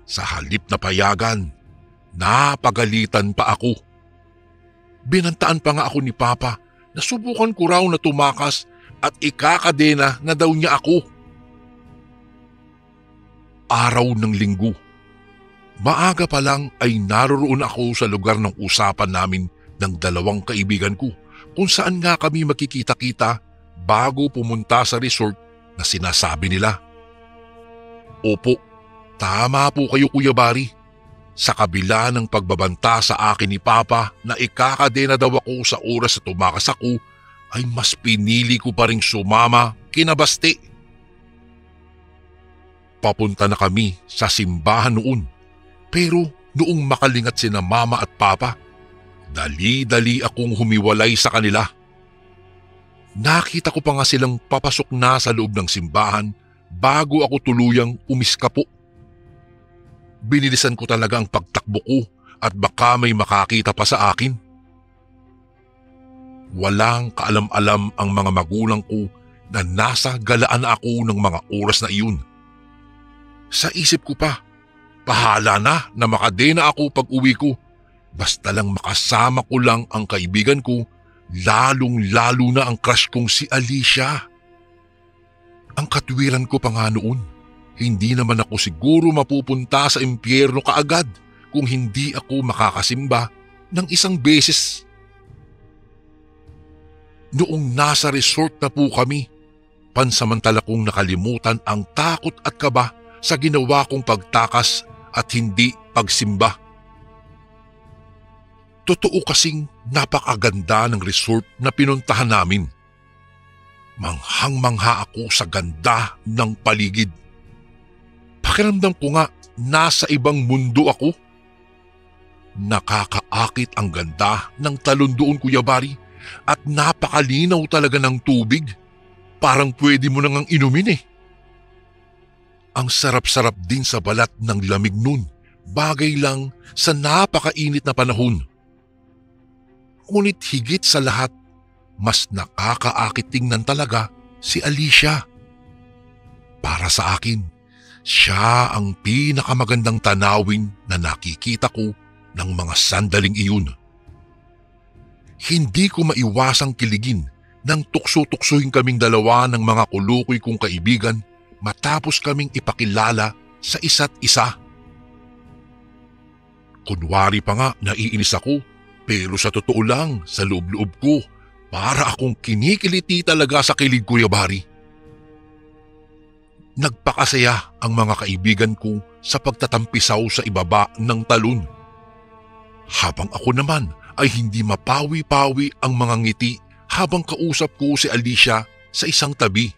sa halip na payagan, napagalitan pa ako. Binantaan pa nga ako ni Papa na subukan ko raw na tumakas at ikakadena na daw niya ako. Araw ng linggo. Maaga pa lang ay naroroon ako sa lugar ng usapan namin ng 2 kaibigan ko kung saan nga kami makikita-kita bago pumunta sa resort na sinasabi nila. Opo, tama po kayo, Kuya Bari. Sa kabila ng pagbabanta sa akin ni Papa na ikakadena daw ako sa oras na tumakas ako, ay mas pinili ko pa ring sumama kina Basti. Papunta na kami sa simbahan noon, pero noong makalingat sina Mama at Papa, dali-dali akong humiwalay sa kanila. Nakita ko pa nga silang papasok na sa loob ng simbahan bago ako tuluyang umiskapo. Binilisan ko talaga ang pagtakbo ko at baka may makakita pa sa akin. Walang kaalam-alam ang mga magulang ko na nasa galaan ako ng mga oras na iyon. Sa isip ko pa, bahala na makadena ako pag uwi ko. Basta lang makasama ko lang ang kaibigan ko, lalong-lalo na ang crush kong si Alicia. Ang katwiran ko pa nga noon, hindi naman ako siguro mapupunta sa impyerno kaagad kung hindi ako makakasimba ng 1 beses. Noong nasa resort na po kami, pansamantala kong nakalimutan ang takot at kaba sa ginawa kong pagtakas at hindi pagsimba. Totoo kasing napakaganda ng resort na pinuntahan namin. Manghang-mangha ako sa ganda ng paligid. Pakiramdam ko nga nasa ibang mundo ako. Nakakaakit ang ganda ng talon doon, Kuya Bari, at napakalinaw talaga ng tubig. Parang pwede mo nang inumin eh. Ang sarap-sarap din sa balat ng lamig nun, bagay lang sa napakainit na panahon. Ngunit higit sa lahat, mas nakakaakit tingnan talaga si Alicia. Para sa akin, siya ang pinakamagandang tanawin na nakikita ko ng mga sandaling iyon. Hindi ko maiwasang kiligin nang tukso-tuksohin kaming dalawa ng mga kulukoy kong kaibigan matapos kaming ipakilala sa isa't isa. Kunwari pa nga naiinis ako, pero sa totoo lang, sa loob-loob ko, para akong kinikiliti talaga sa kilig, Kuya Bari. Nagpakasaya ang mga kaibigan ko sa pagtatampisaw sa ibaba ng talon. Habang ako naman ay hindi mapawi-pawi ang mga ngiti habang kausap ko si Alicia sa isang tabi.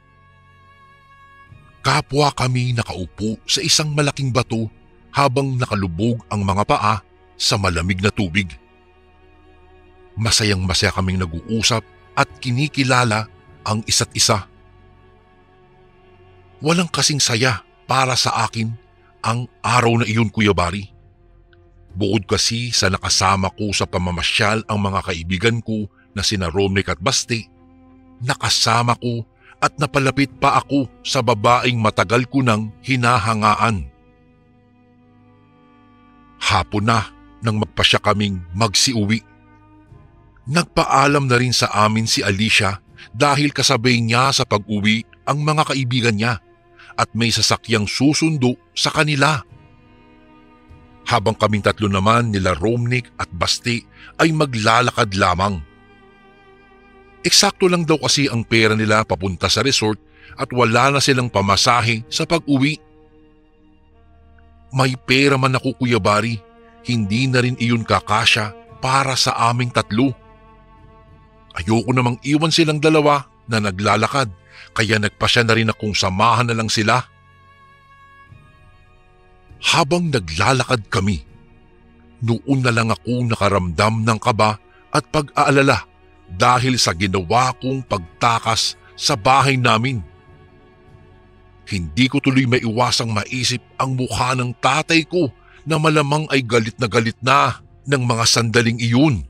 Kapwa kami nakaupo sa isang malaking bato habang nakalubog ang mga paa sa malamig na tubig. Masayang-masaya kaming nag-uusap at kinikilala ang isa't isa. Walang kasing saya para sa akin ang araw na iyon, Kuya Bari. Bukod kasi sa nakasama ko sa pamamasyal ang mga kaibigan ko na sina Romnick at Basti, nakasama ko at napalapit pa ako sa babaeng matagal ko nang hinahangaan. Hapon na nang magpasya kaming magsiuwi. Nagpaalam na rin sa amin si Alicia dahil kasabay niya sa pag-uwi ang mga kaibigan niya at may sasakyang susundo sa kanila. Habang kaming tatlo naman nila Romnick at Basti ay maglalakad lamang. Eksakto lang daw kasi ang pera nila papunta sa resort at wala na silang pamasahe sa pag-uwi. May pera man ako, Kuya Bari, hindi na rin iyon kakasya para sa aming tatlo. Ayoko namang iwan silang dalawa na naglalakad, kaya nagpasya na rin akong samahan na lang sila. Habang naglalakad kami, noon na lang ako nakaramdam ng kaba at pag-aalala dahil sa ginawa kong pagtakas sa bahay namin. Hindi ko tuloy maiwasang maisip ang mukha ng tatay ko na malamang ay galit na ng mga sandaling iyon.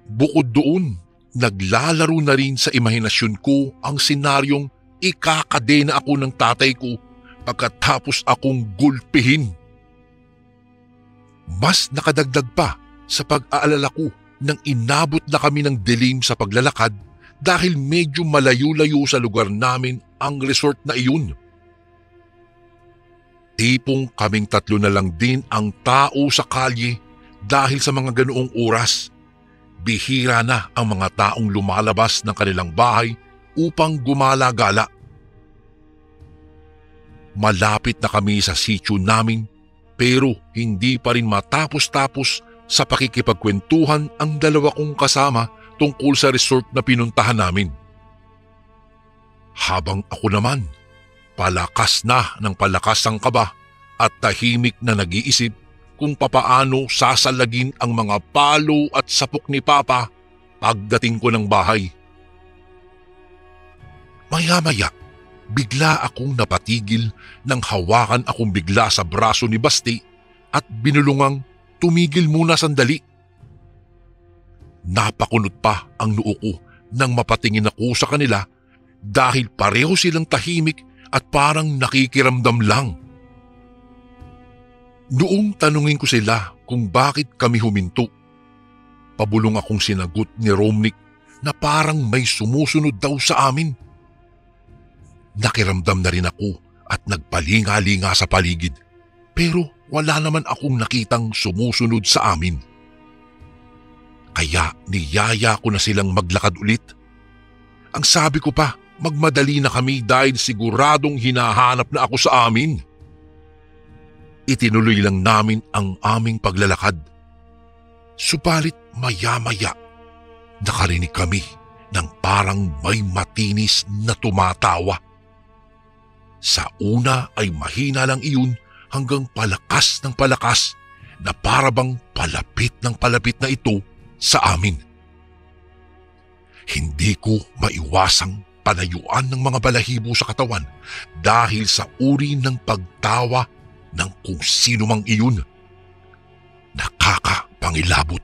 Bukod doon, naglalaro na rin sa imahinasyon ko ang senaryong ikakadena ako ng tatay ko pagkatapos akong gulpihin. Mas nakadagdag pa sa pag-aalala ko nang inabot na kami ng dilim sa paglalakad dahil medyo malayo-layo sa lugar namin ang resort na iyon. Tipong kaming tatlo na lang din ang tao sa kalye dahil sa mga ganoong oras. Bihira na ang mga taong lumalabas ng kanilang bahay upang gumala-gala. Malapit na kami sa sitio namin pero hindi pa rin matapos-tapos sa pakikipagkwentuhan ang dalawa kong kasama tungkol sa resort na pinuntahan namin. Habang ako naman, palakas na ng palakas ang kaba at tahimik na nag-iisip kung papaano sasalagin ang mga palo at sapok ni Papa pagdating ko ng bahay. Maya-maya, bigla akong napatigil nang hawakan akong bigla sa braso ni Basti at binulungang tumigil muna sandali. Napakunot pa ang noo ko nang mapatingin ako sa kanila dahil pareho silang tahimik at parang nakikiramdam lang. Noong tanungin ko sila kung bakit kami huminto, pabulong akong sinagot ni Romnick na parang may sumusunod daw sa amin. Nakiramdam na rin ako at nagpalinga-linga sa paligid pero wala naman akong nakitang sumusunod sa amin. Kaya niyaya ko na silang maglakad ulit. Ang sabi ko pa, magmadali na kami dahil siguradong hinahanap na ako sa amin. Itinuloy lang namin ang aming paglalakad. Subalit maya-maya, nakarinig kami ng parang may matinis na tumatawa. Sa una ay mahina lang iyon hanggang palakas ng palakas na parabang palapit ng palapit na ito sa amin. Hindi ko maiwasang panayuan ng mga balahibo sa katawan dahil sa uri ng pagtawa ng kung sino mang iyon. Nakakapangilabot.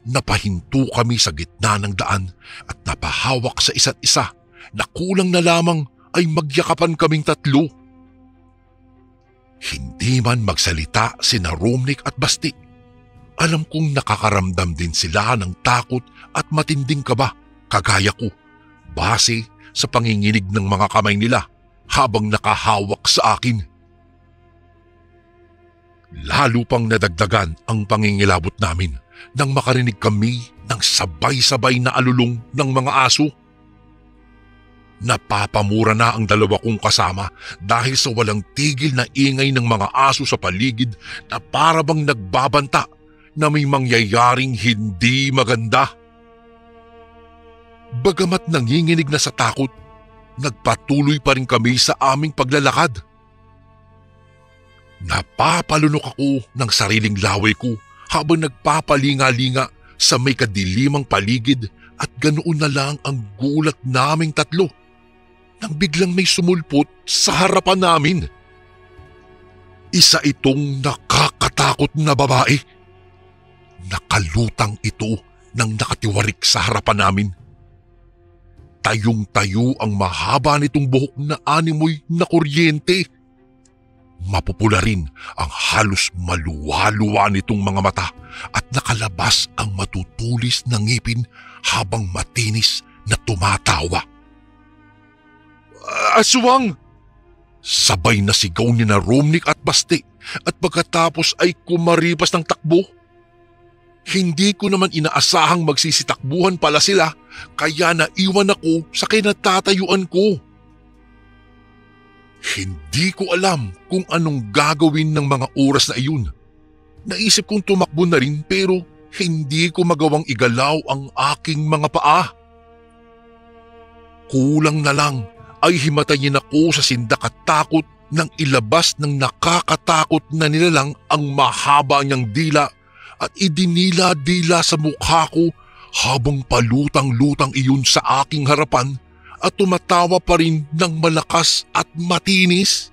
Napahinto kami sa gitna ng daan at napahawak sa isa't isa na kulang na lamang ay magyakapan kaming tatlo. Hindi man magsalita sina Romnick at Basti. Alam kong nakakaramdam din sila ng takot at matinding kaba kagaya ko base sa panginginig ng mga kamay nila habang nakahawak sa akin. Lalo pang nadagdagan ang pangingilabot namin nang makarinig kami ng sabay-sabay na alulong ng mga aso. Napapamura na ang dalawa kong kasama dahil sa walang tigil na ingay ng mga aso sa paligid na para bang nagbabanta na may mangyayaring hindi maganda. Bagamat nanginginig na sa takot, nagpatuloy pa rin kami sa aming paglalakad. Napapalunok ako ng sariling laway ko habang nagpapalinga-linga sa may kadilimang paligid at ganoon na lang ang gulat naming tatlo nang biglang may sumulpot sa harapan namin. Isa itong nakakatakot na babae. Nakalutang ito nang nakatiwarik sa harapan namin. Tayong-tayo ang mahaba nitong buhok na animoy na kuryente. Mapupula rin ang halos maluwa-luwa nitong mga mata at nakalabas ang matutulis na ngipin habang matinis na tumatawa. Aswang! Sabay na sigaw ni na Romnick at Basti at pagkatapos ay kumaripas ng takbo. Hindi ko naman inaasahang magsisitakbuhan pala sila kaya naiwan ako sa kinatatayuan ko. Hindi ko alam kung anong gagawin ng mga oras na iyon. Naisip kong tumakbo na rin pero hindi ko magawang igalaw ang aking mga paa. Kulang na lang ay himatayin ako sa sindak at takot nang ilabas ng nakakatakot na nilalang ang mahaba niyang dila at idinila-dila sa mukha ko habang palutang-lutang iyon sa aking harapan at tumatawa pa rin ng malakas at matinis.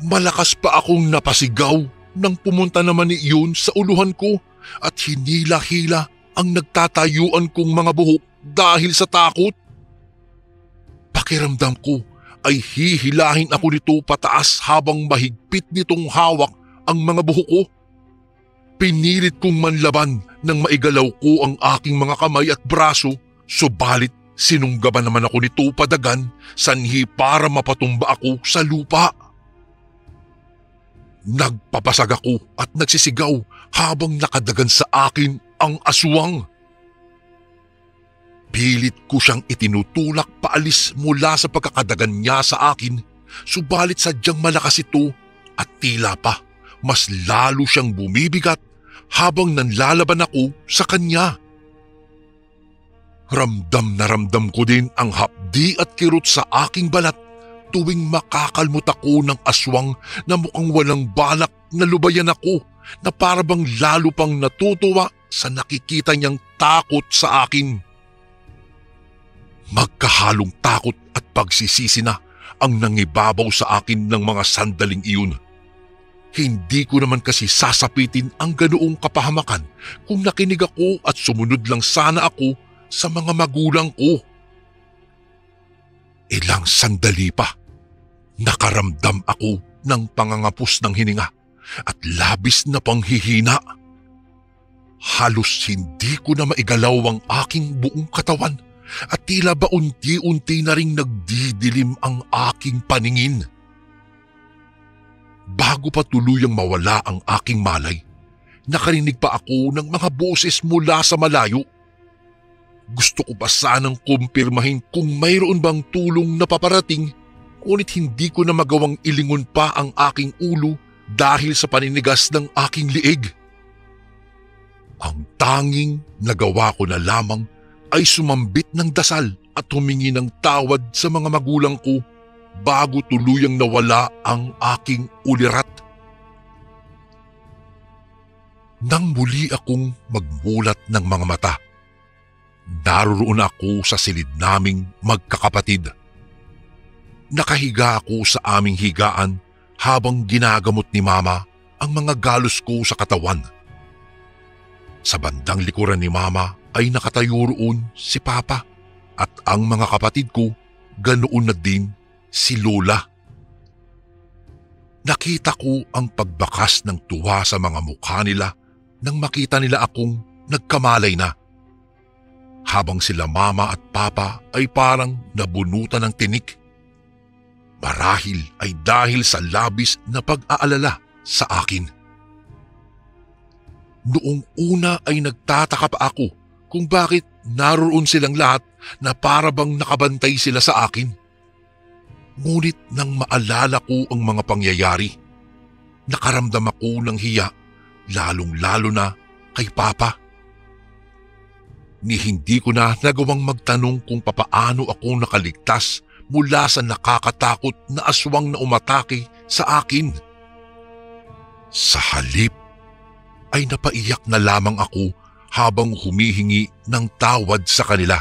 Malakas pa akong napasigaw nang pumunta naman iyon sa uluhan ko at hinila-hila ang nagtatayuan kong mga buhok dahil sa takot. Pakiramdam ko ay hihilahin ako nito pataas habang mahigpit nitong hawak ang mga buhok ko. Pinilit kong manlaban nang maigalaw ko ang aking mga kamay at braso, subalit sinunggaban naman ako nito padagan sanhi para mapatumba ako sa lupa. Nagpapasag ako at nagsisigaw habang nakadagan sa akin ang aswang. Pilit ko siyang itinutulak paalis mula sa pagkakadagan niya sa akin, subalit sadyang malakas ito at tila pa mas lalo siyang bumibigat habang nanlalaban ako sa kanya. Ramdam na ramdam ko din ang hapdi at kirot sa aking balat tuwing makakalmot ako ng aswang na mukhang walang balak na lubayan ako na parabang lalo pang natutuwa sa nakikita niyang takot sa akin. Magkahalong takot at pagsisisi na ang nangibabaw sa akin ng mga sandaling iyon. Hindi ko naman kasi sasapitin ang ganoong kapahamakan kung nakinig ako at sumunod lang sana ako sa mga magulang ko. Ilang sandali pa, nakaramdam ako ng pangangapos ng hininga at labis na panghihina. Halos hindi ko na maigalaw ang aking buong katawan at tila ba unti-unti na ring nagdidilim ang aking paningin. Bago pa tuluyang mawala ang aking malay, nakarinig pa ako ng mga boses mula sa malayo. Gusto ko pa sanang kumpirmahin kung mayroon bang tulong na paparating, ngunit hindi ko na magawang ilingon pa ang aking ulo dahil sa paninigas ng aking liig. Ang tanging nagawa ko na lamang ay sumambit ng dasal at humingi ng tawad sa mga magulang ko bago tuluyang nawala ang aking ulirat. Nang muli akong magmulat ng mga mata, Naroon ako sa silid naming magkakapatid. Nakahiga ako sa aming higaan habang ginagamot ni Mama ang mga galos ko sa katawan. Sa bandang likuran ni Mama ay nakatayo roon si Papa at ang mga kapatid ko ganoon na din si Lola. Nakita ko ang pagbakas ng tuwa sa mga mukha nila nang makita nila akong nagkamalay na. Habang sila Mama at Papa ay parang nabunutan ng tinik. Marahil ay dahil sa labis na pag-aalala sa akin. Noong una ay nagtataka pa ako kung bakit naroon silang lahat na para bang nakabantay sila sa akin. Ngunit nang maalala ko ang mga pangyayari, nakaramdam ako ng hiya, lalong-lalo na kay Papa. Ni hindi ko na nagawang magtanong kung papaano ako nakaligtas mula sa nakakatakot na aswang na umatake sa akin. Sa halip ay napaiyak na lamang ako habang humihingi ng tawad sa kanila.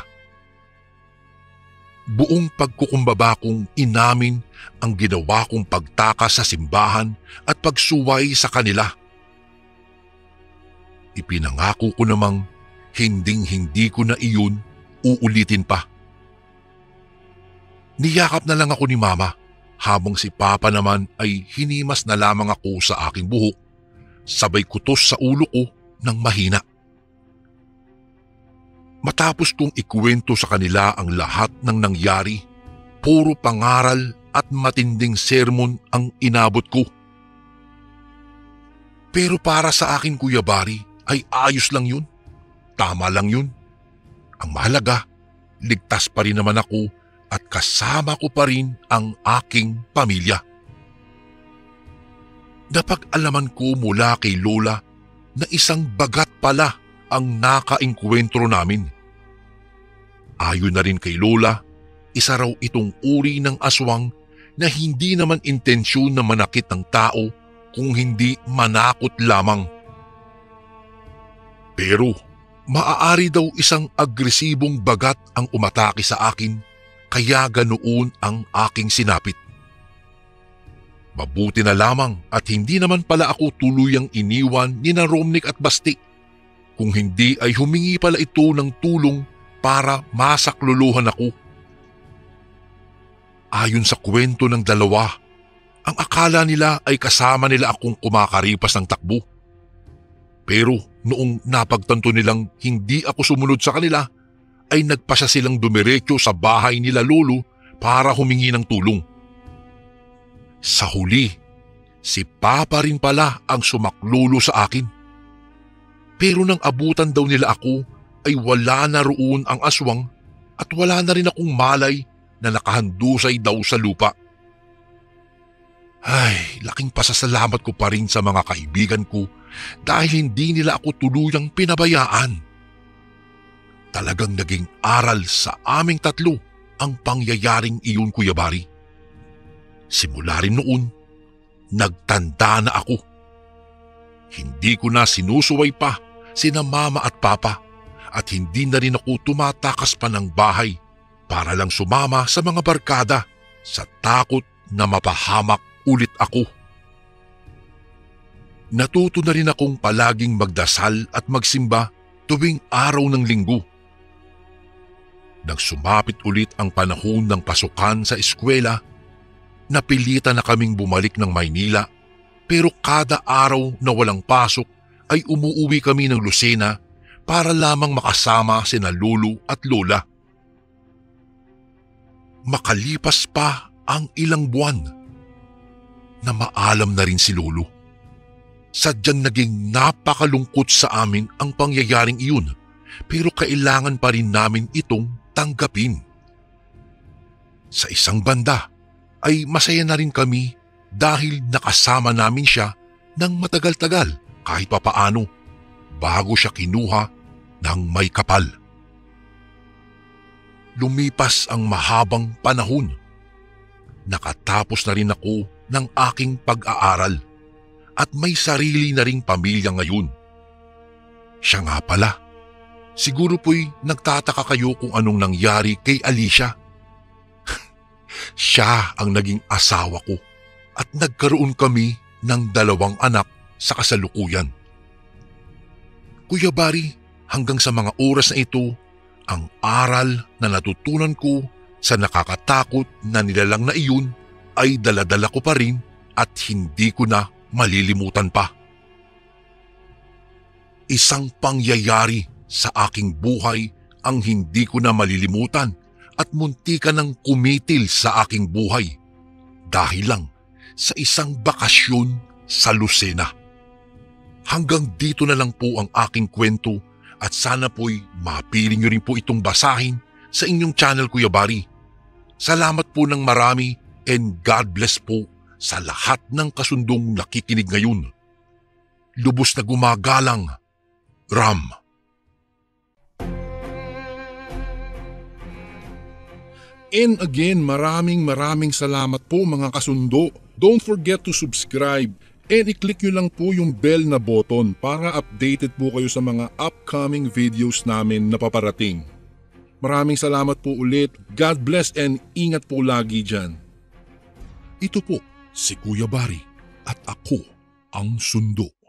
Buong pagkukumbaba kong inamin ang ginawa kong pagtakas sa simbahan at pagsuway sa kanila. Ipinangako ko namang hinding-hindi ko na iyon uulitin pa. Niyakap na lang ako ni Mama habang si Papa naman ay hinimas na lamang ako sa aking buhok, sabay kutos sa ulo ko ng mahina. Matapos kong ikuwento sa kanila ang lahat ng nangyari, puro pangaral at matinding sermon ang inabot ko. Pero para sa akin, Kuya Bari, ay ayos lang yun. Tama lang yun. Ang mahalaga, ligtas pa rin naman ako at kasama ko pa rin ang aking pamilya. Napag-alaman ko mula kay Lola na isang bagat pala ang nakaengkwentro namin. Ayon na rin kay Lola, isa raw itong uri ng aswang na hindi naman intensyon na manakit ng tao kung hindi manakot lamang. Pero maaari daw isang agresibong bagat ang umatake sa akin, kaya ganoon ang aking sinapit. Mabuti na lamang at hindi naman pala ako tuluyang iniwan ni na Romnick at Basti. Kung hindi ay humingi pala ito ng tulong para masakluluhan ako. Ayon sa kwento ng dalawa, ang akala nila ay kasama nila akong kumakaripas ng takbo. Pero noong napagtanto nilang hindi ako sumunod sa kanila, ay nagpasya silang dumiretso sa bahay nila Lolo para humingi ng tulong. Sa huli, si Papa rin pala ang sumaklolo sa akin. Pero nang abutan daw nila ako, ay wala na roon ang aswang at wala na rin akong malay na nakahandusay daw sa lupa. Ay, laking pasasalamat ko pa rin sa mga kaibigan ko dahil hindi nila ako tuluyang pinabayaan. Talagang naging aral sa aming tatlo ang pangyayaring iyon, Kuya Bari. Simula rin noon, nagtanda na ako. Hindi ko na sinusuway pa sina Mama at Papa at hindi na rin ako tumatakas pa ng bahay para lang sumama sa mga barkada sa takot na mapahamak ulit ako. Natuto na rin akong palaging magdasal at magsimba tuwing araw ng linggo. Nang sumapit ulit ang panahon ng pasukan sa eskwela, napilitan na kaming bumalik ng Maynila, pero kada araw na walang pasok ay umuuwi kami ng Lucena para lamang makasama sina Lolo at Lola. Makalipas pa ang ilang buwan na maalam na rin si Lolo. Sadyang naging napakalungkot sa amin ang pangyayaring iyon, pero kailangan pa rin namin itong tanggapin. Sa isang banda ay masaya na rin kami dahil nakasama namin siya ng matagal-tagal kahit papaano bago siya kinuha ng may kapal. Lumipas ang mahabang panahon. Nakatapos na rin ako ng aking pag-aaral at may sarili na ring pamilya ngayon. Siya nga pala, Siguro po'y nagtataka kayo kung anong nangyari kay Alicia. Siya ang naging asawa ko at nagkaroon kami ng 2 anak sa kasalukuyan. Kuya Barry, hanggang sa mga oras na ito, ang aral na natutunan ko sa nakakatakot na nilalang na iyon ay dala-dala ko pa rin at hindi ko na malilimutan pa. Isang pangyayari sa aking buhay ang hindi ko na malilimutan at muntikan ng kumitil sa aking buhay dahil lang sa isang bakasyon sa Lucena. Hanggang dito na lang po ang aking kwento at sana po'y mapiling nyo rin po itong basahin sa inyong channel, Kuya Barry. Salamat po ng marami and God bless po sa lahat ng kasundong nakikinig ngayon. Lubos na gumagalang, Ram. And again, maraming salamat po mga kasundo. Don't forget to subscribe and i-click nyo lang po yung bell na button para updated po kayo sa mga upcoming videos namin na paparating. Maraming salamat po ulit. God bless and ingat po lagi dyan. Ito po si Kuya Barry at ako ang Sundo.